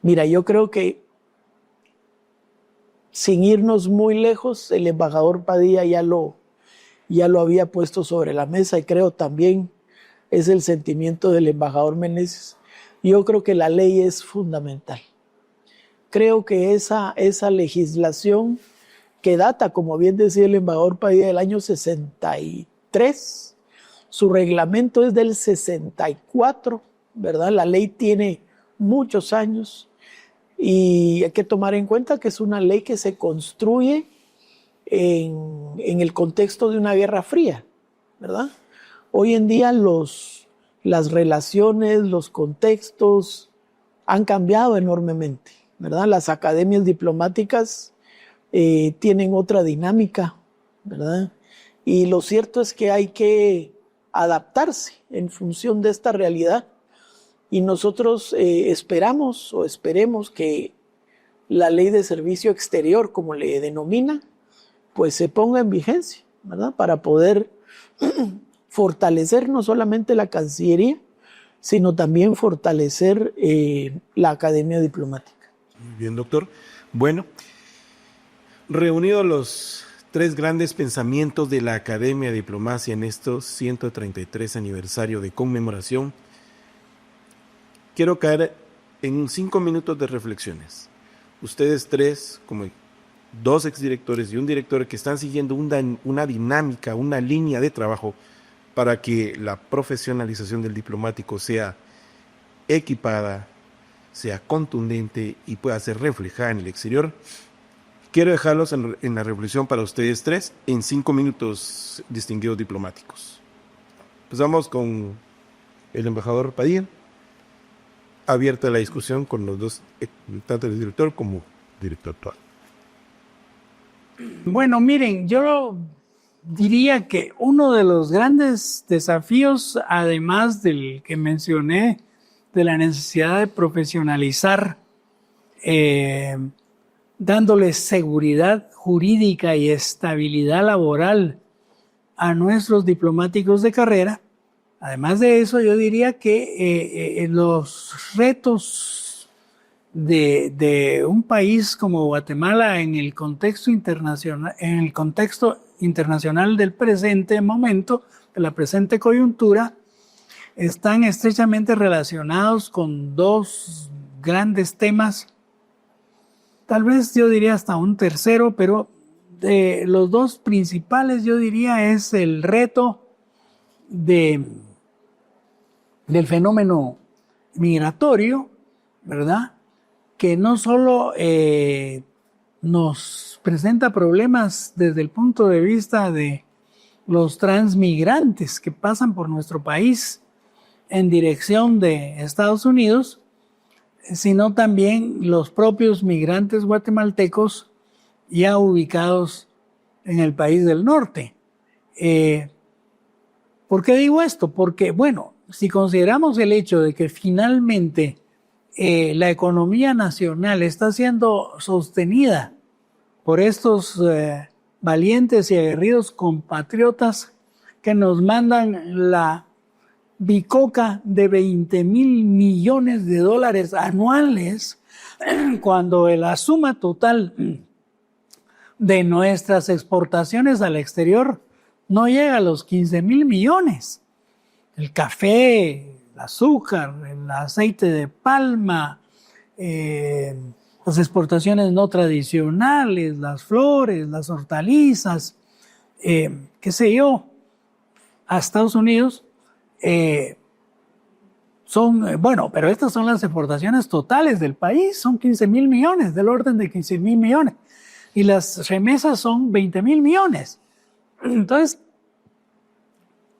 Mira, yo creo que sin irnos muy lejos, el embajador Padilla ya lo había puesto sobre la mesa, y creo también es el sentimiento del embajador Meneses. Yo creo que la ley es fundamental. Creo que esa legislación que data, como bien decía el embajador Padilla, del año 63, su reglamento es del 64, ¿verdad? La ley tiene muchos años. Y hay que tomar en cuenta que es una ley que se construye en el contexto de una guerra fría, ¿verdad? Hoy en día las relaciones, los contextos han cambiado enormemente, ¿verdad? Las academias diplomáticas tienen otra dinámica, ¿verdad? Y lo cierto es que hay que adaptarse en función de esta realidad. Y nosotros esperamos o esperemos que la ley de servicio exterior, como le denomina, pues se ponga en vigencia, ¿verdad? Para poder fortalecer no solamente la Cancillería, sino también fortalecer la Academia Diplomática. Muy bien, doctor. Bueno, reunidos los 3 grandes pensamientos de la Academia de Diplomacia en estos 133 aniversario de conmemoración. Quiero caer en 5 minutos de reflexiones. Ustedes 3, como 2 exdirectores y un director que están siguiendo una dinámica, una línea de trabajo para que la profesionalización del diplomático sea equipada, sea contundente y pueda ser reflejada en el exterior. Quiero dejarlos en la reflexión para ustedes 3 en 5 minutos, distinguidos diplomáticos. Empezamos con el embajador Padilla. Abierta la discusión con los 2, tanto el director como director actual. Bueno, miren, yo diría que uno de los grandes desafíos, además del que mencioné, de la necesidad de profesionalizar, dándole seguridad jurídica y estabilidad laboral a nuestros diplomáticos de carrera. Además de eso, yo diría que los retos de un país como Guatemala en el contexto internacional del presente momento, de la presente coyuntura, están estrechamente relacionados con 2 grandes temas. Tal vez yo diría hasta un tercero, pero los 2 principales yo diría es el reto del fenómeno migratorio, ¿verdad? Que no solo nos presenta problemas desde el punto de vista de los transmigrantes que pasan por nuestro país en dirección de Estados Unidos, sino también los propios migrantes guatemaltecos ya ubicados en el país del norte. ¿Por qué digo esto? Porque, bueno, si consideramos el hecho de que finalmente la economía nacional está siendo sostenida por estos valientes y aguerridos compatriotas que nos mandan la bicoca de 20,000 millones de dólares anuales, cuando la suma total de nuestras exportaciones al exterior no llega a los 15,000 millones. El café, el azúcar, el aceite de palma, las exportaciones no tradicionales, las flores, las hortalizas, qué sé yo, a Estados Unidos, pero estas son las exportaciones totales del país, son 15,000 millones, del orden de 15,000 millones, y las remesas son 20,000 millones. Entonces,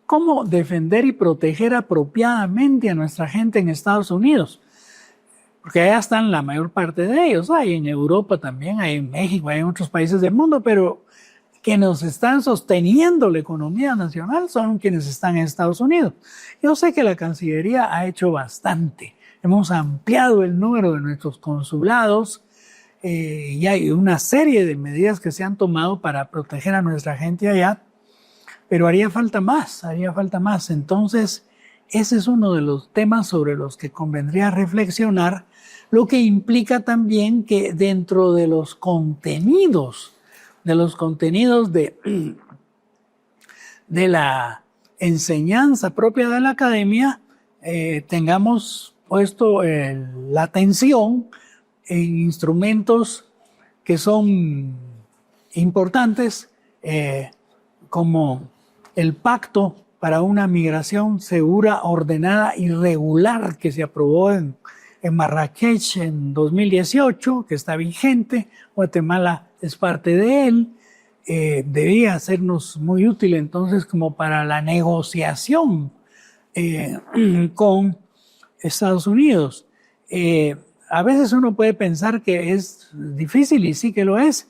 ¿cómo defender y proteger apropiadamente a nuestra gente en Estados Unidos? Porque allá están la mayor parte de ellos, hay en Europa también, hay en México, hay en otros países del mundo, pero que nos están sosteniendo la economía nacional son quienes están en Estados Unidos. Yo sé que la Cancillería ha hecho bastante. Hemos ampliado el número de nuestros consulados y hay una serie de medidas que se han tomado para proteger a nuestra gente allá, pero haría falta más. Entonces, ese es uno de los temas sobre los que convendría reflexionar, lo que implica también que dentro de los contenidos de la enseñanza propia de la academia, tengamos puesto la atención en instrumentos que son importantes, como el Pacto para una Migración Segura, Ordenada y Regular, que se aprobó en Marrakech en 2018, que está vigente. Guatemala es parte de él. Debería sernos muy útil entonces como para la negociación con Estados Unidos. A veces uno puede pensar que es difícil, y sí que lo es,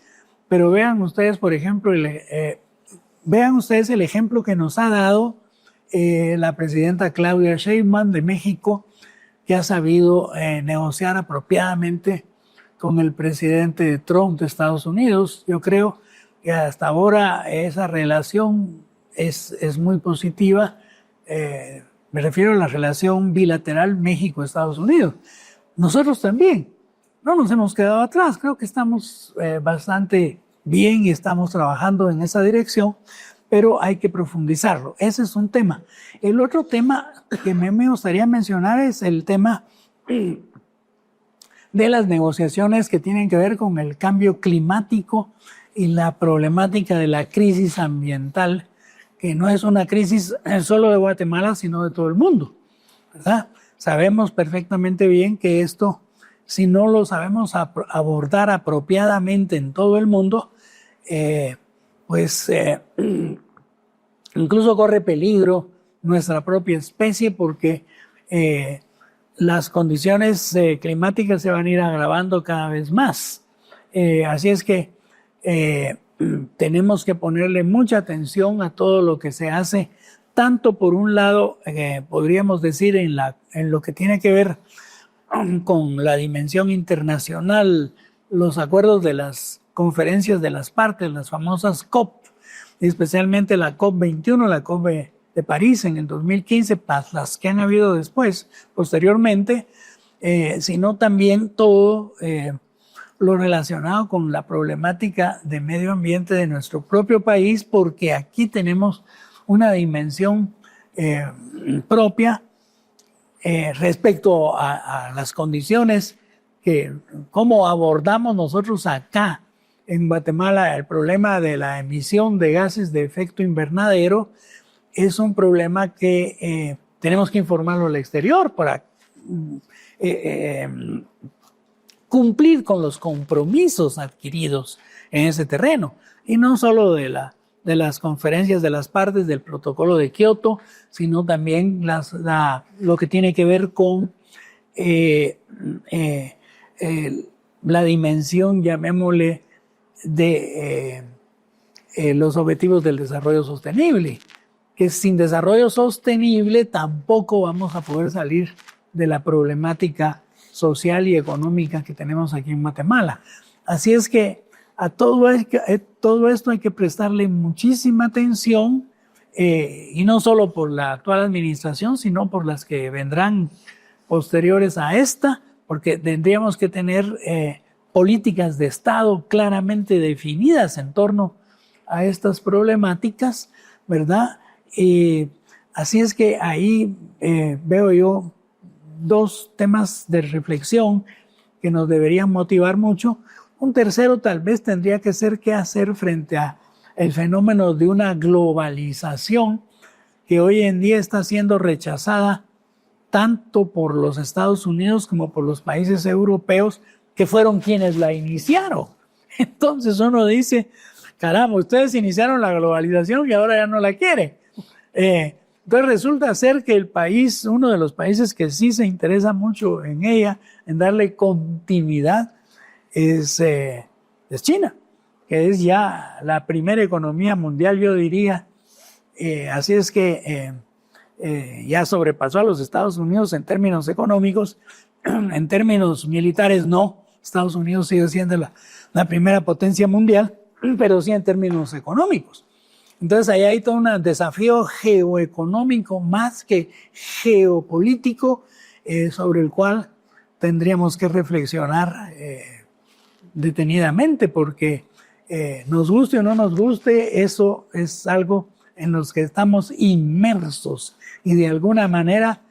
pero vean ustedes, por ejemplo, el ejemplo que nos ha dado la presidenta Claudia Sheinbaum de México, que ha sabido negociar apropiadamente con el presidente Trump de Estados Unidos. Yo creo que hasta ahora esa relación es muy positiva. Me refiero a la relación bilateral México-Estados Unidos. Nosotros también no nos hemos quedado atrás. Creo que estamos bastante bien y estamos trabajando en esa dirección, pero hay que profundizarlo. Ese es un tema. El otro tema que me gustaría mencionar es el tema de las negociaciones que tienen que ver con el cambio climático y la problemática de la crisis ambiental, que no es una crisis solo de Guatemala, sino de todo el mundo, ¿verdad? Sabemos perfectamente bien que esto, si no lo sabemos abordar apropiadamente en todo el mundo, incluso corre peligro nuestra propia especie porque las condiciones climáticas se van a ir agravando cada vez más. Así es que tenemos que ponerle mucha atención a todo lo que se hace, tanto por un lado, podríamos decir, en lo que tiene que ver con la dimensión internacional, los acuerdos de las conferencias de las partes, las famosas COP, especialmente la COP21, la COP de París en el 2015, las que han habido después, posteriormente, sino también todo lo relacionado con la problemática de medio ambiente de nuestro propio país, porque aquí tenemos una dimensión propia respecto a las condiciones cómo abordamos nosotros acá en Guatemala el problema de la emisión de gases de efecto invernadero. Es un problema que tenemos que informarlo al exterior para cumplir con los compromisos adquiridos en ese terreno. Y no solo de las conferencias de las partes del protocolo de Kioto, sino también lo que tiene que ver con la dimensión, llamémosle, de los objetivos del desarrollo sostenible, que sin desarrollo sostenible tampoco vamos a poder salir de la problemática social y económica que tenemos aquí en Guatemala. Así es que a todo esto hay que prestarle muchísima atención, y no solo por la actual administración, sino por las que vendrán posteriores a esta, porque tendríamos que tener políticas de Estado claramente definidas en torno a estas problemáticas, ¿verdad? Así es que ahí veo yo dos temas de reflexión que nos deberían motivar mucho. Un tercero tal vez tendría que ser qué hacer frente a el fenómeno de una globalización que hoy en día está siendo rechazada tanto por los Estados Unidos como por los países europeos, que fueron quienes la iniciaron. Entonces uno dice, caramba, ustedes iniciaron la globalización y ahora ya no la quieren. Entonces resulta ser que el país, uno de los países que sí se interesa mucho en ella, en darle continuidad, es China, que es ya la primera economía mundial, yo diría. Así es que ya sobrepasó a los Estados Unidos en términos económicos. En términos militares no. Estados Unidos sigue siendo la primera potencia mundial, pero sí en términos económicos. Entonces ahí hay todo un desafío geoeconómico más que geopolítico, sobre el cual tendríamos que reflexionar detenidamente, porque nos guste o no nos guste, eso es algo en los que estamos inmersos y de alguna manera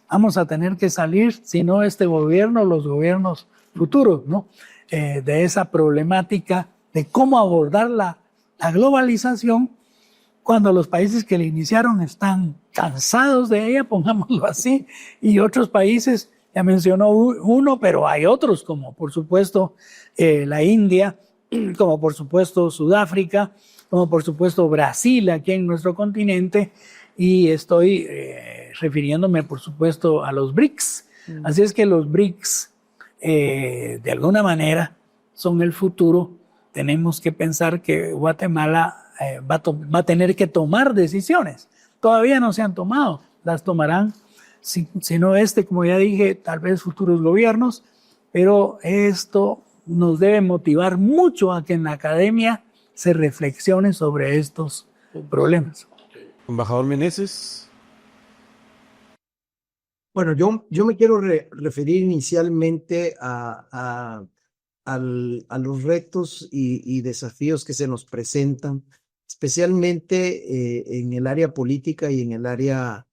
vamos a tener que salir, si no este gobierno, los gobiernos futuros, ¿no? De esa problemática de cómo abordar la globalización cuando los países que la iniciaron están cansados de ella, pongámoslo así, y otros países, ya mencionó uno, pero hay otros como por supuesto la India, como por supuesto Sudáfrica, como por supuesto Brasil aquí en nuestro continente, y estoy refiriéndome por supuesto a los BRICS. Así es que los BRICS de alguna manera son el futuro. Tenemos que pensar que Guatemala va a tener que tomar decisiones. Todavía no se han tomado, las tomarán, si no como ya dije, tal vez futuros gobiernos, pero esto nos debe motivar mucho a que en la academia se reflexione sobre estos problemas. Embajador Meneses. Bueno, yo me quiero referir inicialmente a a los retos y desafíos que se nos presentan, especialmente en el área política y en el área,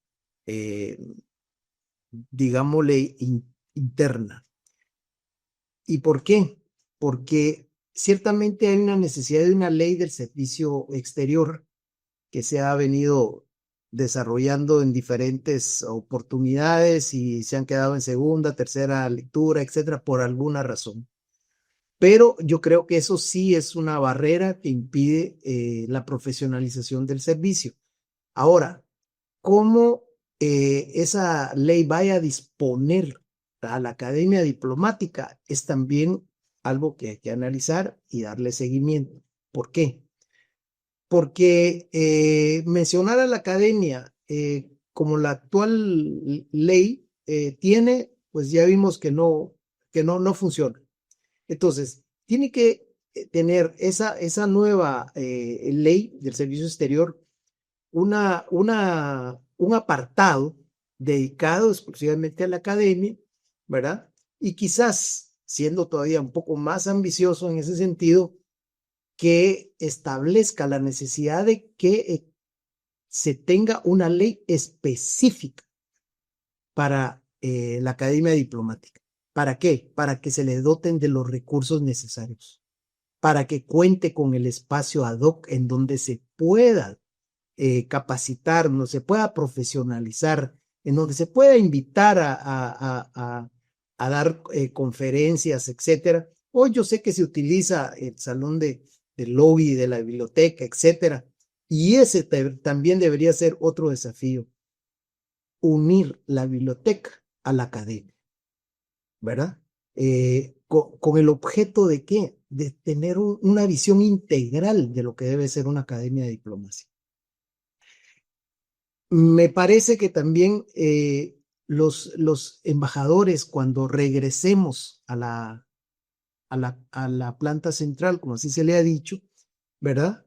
digámosle, interna. ¿Y por qué? Porque ciertamente hay una necesidad de una ley del servicio exterior que se ha venido desarrollando en diferentes oportunidades y se han quedado en segunda, tercera lectura, etcétera, por alguna razón. Pero yo creo que eso sí es una barrera que impide la profesionalización del servicio. Ahora, ¿cómo esa ley vaya a disponer a la academia diplomática? Es también algo que hay que analizar y darle seguimiento. ¿Por qué? Porque mencionar a la academia como la actual ley tiene, pues ya vimos que no funciona. Entonces, tiene que tener esa nueva ley del servicio exterior un apartado dedicado exclusivamente a la academia, ¿verdad? Y quizás, siendo todavía un poco más ambicioso en ese sentido, que establezca la necesidad de que se tenga una ley específica para la academia diplomática. ¿Para qué? Para que se le doten de los recursos necesarios, para que cuente con el espacio ad hoc en donde se pueda capacitar, donde se pueda profesionalizar, en donde se pueda invitar a dar conferencias, etcétera. Hoy yo sé que se utiliza el salón del lobby de la biblioteca, etcétera, y ese también debería ser otro desafío, unir la biblioteca a la academia, ¿verdad? Con el objeto de ¿qué? De tener una visión integral de lo que debe ser una academia de diplomacia. Me parece que también los embajadores, cuando regresemos a la planta central, como así se le ha dicho, ¿verdad?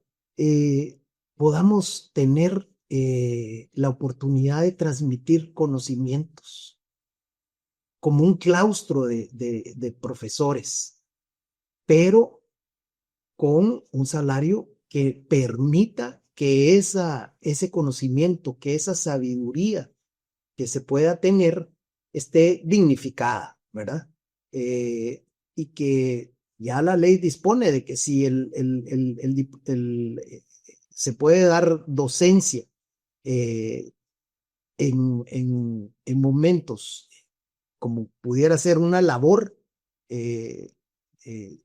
Podamos tener la oportunidad de transmitir conocimientos como un claustro de profesores, pero con un salario que permita que ese conocimiento, que esa sabiduría que se pueda tener esté dignificada, ¿verdad? Y que ya la ley dispone de que si se puede dar docencia en momentos como pudiera ser una labor en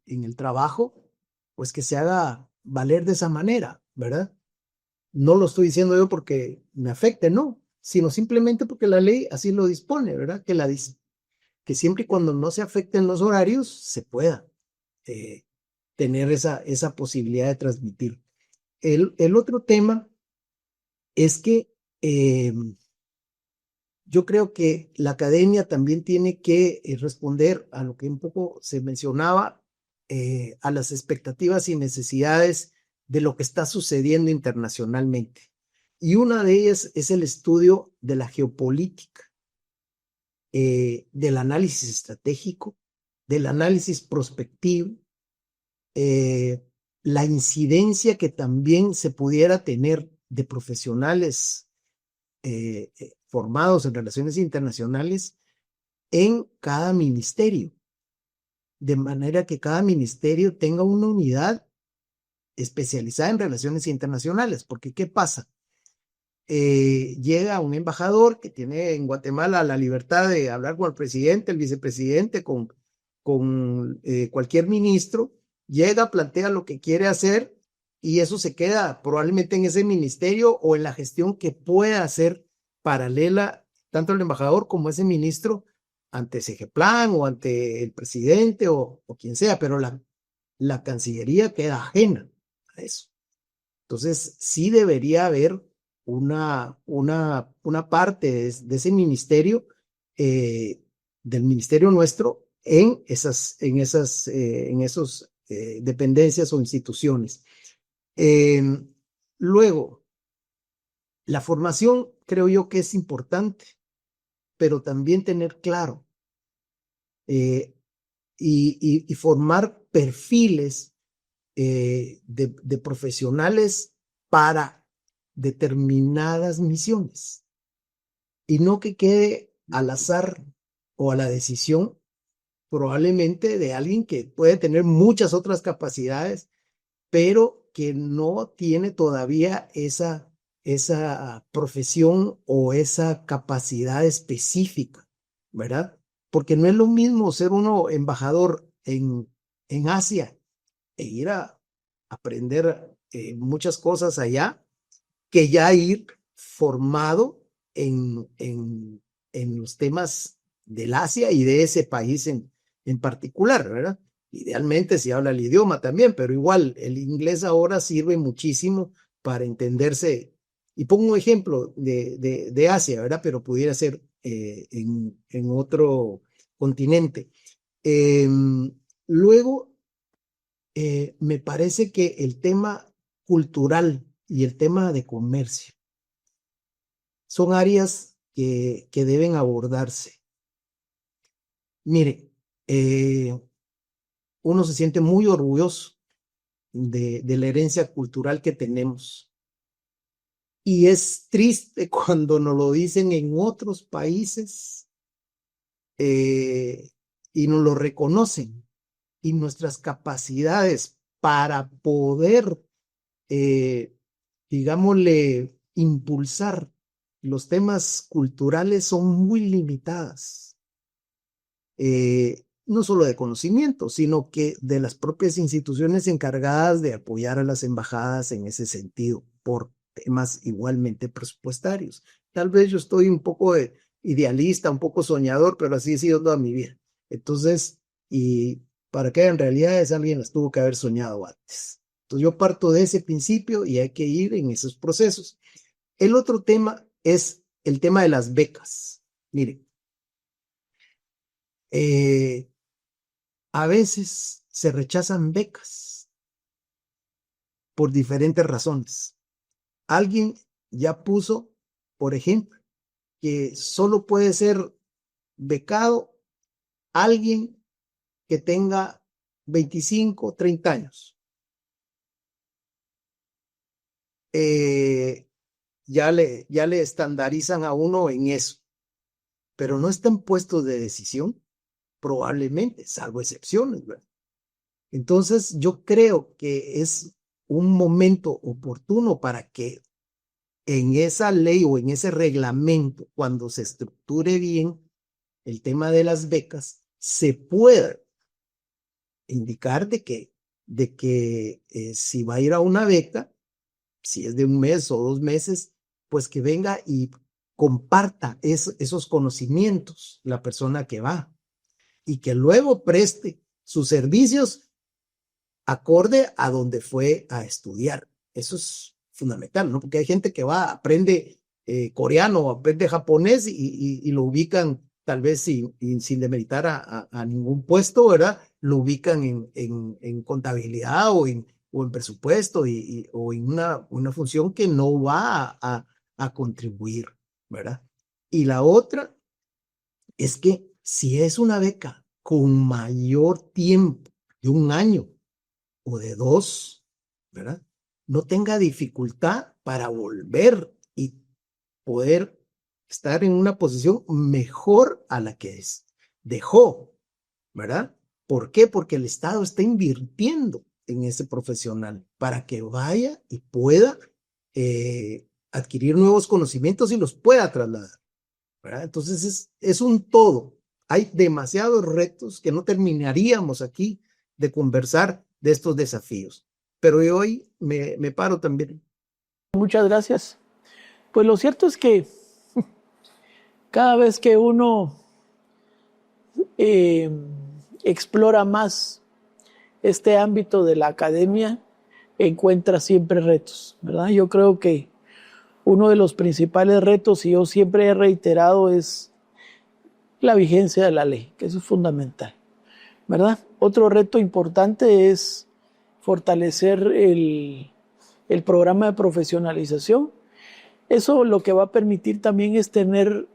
el trabajo, pues que se haga valer de esa manera, ¿verdad? No lo estoy diciendo yo porque me afecte, no, sino simplemente porque la ley así lo dispone, ¿verdad? Que siempre y cuando no se afecten los horarios, se pueda tener esa posibilidad de transmitir. El otro tema es que yo creo que la academia también tiene que responder a lo que un poco se mencionaba, a las expectativas y necesidades de lo que está sucediendo internacionalmente. Y una de ellas es el estudio de la geopolítica, del análisis estratégico, del análisis prospectivo, la incidencia que también se pudiera tener de profesionales formados en relaciones internacionales en cada ministerio, de manera que cada ministerio tenga una unidad especializada en relaciones internacionales, porque ¿qué pasa? Llega un embajador que tiene en Guatemala la libertad de hablar con el presidente, el vicepresidente, con cualquier ministro, llega, plantea lo que quiere hacer y eso se queda probablemente en ese ministerio o en la gestión que pueda hacer paralela tanto el embajador como ese ministro ante SEGEPLAN o ante el presidente o quien sea, pero la Cancillería queda ajena a eso. Entonces, sí debería haber una parte de ese ministerio, del ministerio nuestro, en esas dependencias o instituciones. Luego, la formación creo yo que es importante, pero también tener claro y formar perfiles de profesionales para determinadas misiones y no que quede al azar o a la decisión probablemente de alguien que puede tener muchas otras capacidades, pero que no tiene todavía esa profesión o esa capacidad específica, ¿verdad? Porque no es lo mismo ser uno embajador en Asia e ir a aprender muchas cosas allá, que ya ir formado en los temas del Asia y de ese país en particular, ¿verdad? Idealmente si habla el idioma también, pero igual el inglés ahora sirve muchísimo para entenderse. Y pongo un ejemplo de Asia, ¿verdad? Pero pudiera ser en otro continente. Luego, me parece que el tema cultural y el tema de comercio son áreas que deben abordarse. Mire, uno se siente muy orgulloso de la herencia cultural que tenemos. Y es triste cuando nos lo dicen en otros países y nos lo reconocen. Y nuestras capacidades para poder, digámosle, impulsar los temas culturales son muy limitadas. No solo de conocimiento, sino que de las propias instituciones encargadas de apoyar a las embajadas en ese sentido, por temas igualmente presupuestarios. Tal vez yo estoy un poco idealista, un poco soñador, pero así he sido toda mi vida. Entonces, y para que en realidad alguien las tuvo que haber soñado antes. Entonces yo parto de ese principio y hay que ir en esos procesos. El otro tema es el tema de las becas. Mire, a veces se rechazan becas por diferentes razones. Alguien ya puso, por ejemplo, que solo puede ser becado alguien que tenga 25, 30 años. Ya le estandarizan a uno en eso, pero no están puestos de decisión, probablemente, salvo excepciones, ¿verdad? Entonces, yo creo que es un momento oportuno para que en esa ley o en ese reglamento, cuando se estructure bien el tema de las becas, se pueda indicar de que si va a ir a una beca, si es de 1 mes o 2 meses, pues que venga y comparta esos conocimientos la persona que va y que luego preste sus servicios acorde a donde fue a estudiar. Eso es fundamental, ¿no? Porque hay gente que va, aprende coreano, aprende japonés y lo ubican tal vez sin demeritar a ningún puesto, ¿verdad? Lo ubican en contabilidad o en presupuesto o en una función que no va a contribuir, ¿verdad? Y la otra es que si es una beca con mayor tiempo de 1 año o de 2, ¿verdad? No tenga dificultad para volver y poder estar en una posición mejor a la que dejó, ¿verdad? ¿Por qué? Porque el Estado está invirtiendo en ese profesional para que vaya y pueda adquirir nuevos conocimientos y los pueda trasladar, ¿verdad? Entonces es un todo. Hay demasiados retos que no terminaríamos aquí de conversar de estos desafíos. Pero hoy me paro también. Muchas gracias. Pues lo cierto es que cada vez que uno explora más este ámbito de la academia, encuentra siempre retos, ¿verdad? Yo creo que uno de los principales retos, y yo siempre he reiterado, es la vigencia de la ley, que eso es fundamental, ¿verdad? Otro reto importante es fortalecer el programa de profesionalización. Eso lo que va a permitir también es tener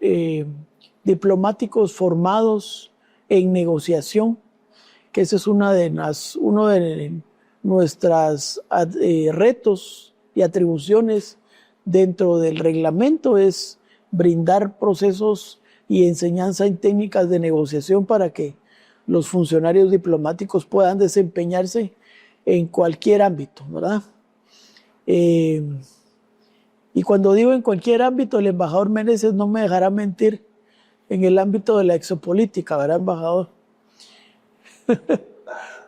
diplomáticos formados en negociación, que ese es uno de nuestros retos y atribuciones dentro del reglamento, es brindar procesos y enseñanza en técnicas de negociación para que los funcionarios diplomáticos puedan desempeñarse en cualquier ámbito, ¿verdad? Y cuando digo en cualquier ámbito, el embajador Meneses no me dejará mentir en el ámbito de la exopolítica, ¿verdad, embajador?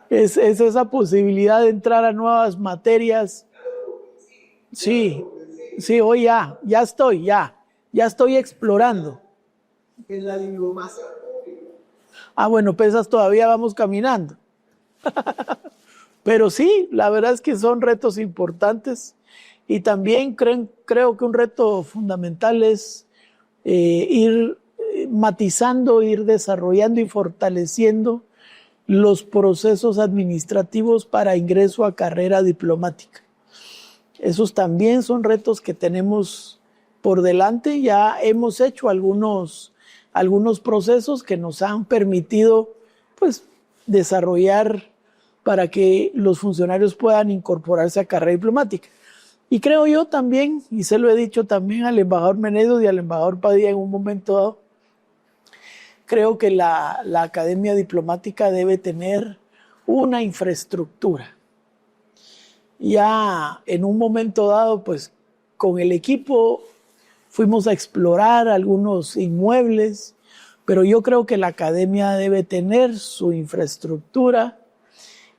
Es esa posibilidad de entrar a nuevas materias. Sí, hoy ya estoy explorando. En la diplomacia. Bueno, pesas todavía vamos caminando. Pero sí, la verdad es que son retos importantes y también creo que un reto fundamental es ir matizando, ir desarrollando y fortaleciendo los procesos administrativos para ingreso a carrera diplomática. Esos también son retos que tenemos por delante. Ya hemos hecho algunos procesos que nos han permitido, pues, desarrollar para que los funcionarios puedan incorporarse a carrera diplomática. Y creo yo también, y se lo he dicho también al embajador Menedo y al embajador Padilla en un momento dado, creo que la Academia Diplomática debe tener una infraestructura. Ya en un momento dado, pues con el equipo fuimos a explorar algunos inmuebles, pero yo creo que la Academia debe tener su infraestructura.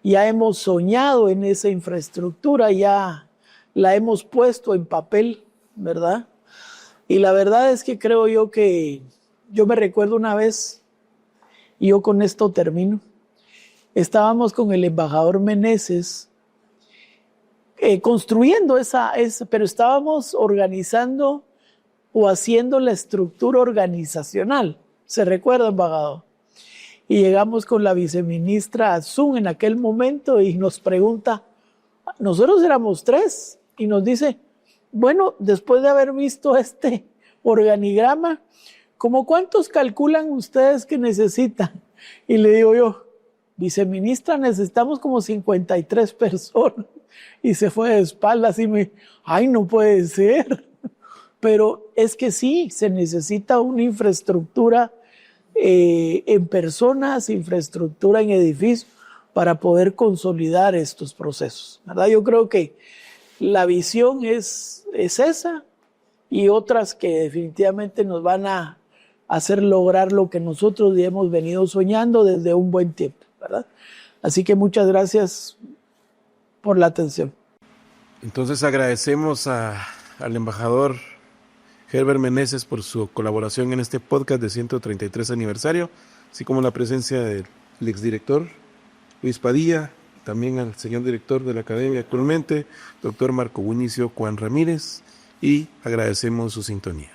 Ya hemos soñado en esa infraestructura, ya la hemos puesto en papel, ¿verdad? Y la verdad es que creo yo que, yo me recuerdo una vez, y yo con esto termino, estábamos con el embajador Meneses construyendo pero estábamos organizando o haciendo la estructura organizacional. ¿Se recuerda, embajador? Y llegamos con la viceministra Azun en aquel momento y nos pregunta, nosotros éramos 3, y nos dice, bueno, después de haber visto este organigrama, ¿cómo cuántos calculan ustedes que necesitan? Y le digo yo, viceministra, necesitamos como 53 personas. Y se fue de espaldas y me, ay, no puede ser. Pero es que sí, se necesita una infraestructura en personas, infraestructura en edificios para poder consolidar estos procesos, ¿verdad? Yo creo que la visión es esa y otras que definitivamente nos van a hacer lograr lo que nosotros ya hemos venido soñando desde un buen tiempo, ¿verdad? Así que muchas gracias por la atención. Entonces agradecemos al embajador Herbert Meneses por su colaboración en este podcast de 133 aniversario, así como la presencia del exdirector Luis Padilla, también al señor director de la Academia actualmente, doctor Marco Bunicio Juan Ramírez, y agradecemos su sintonía.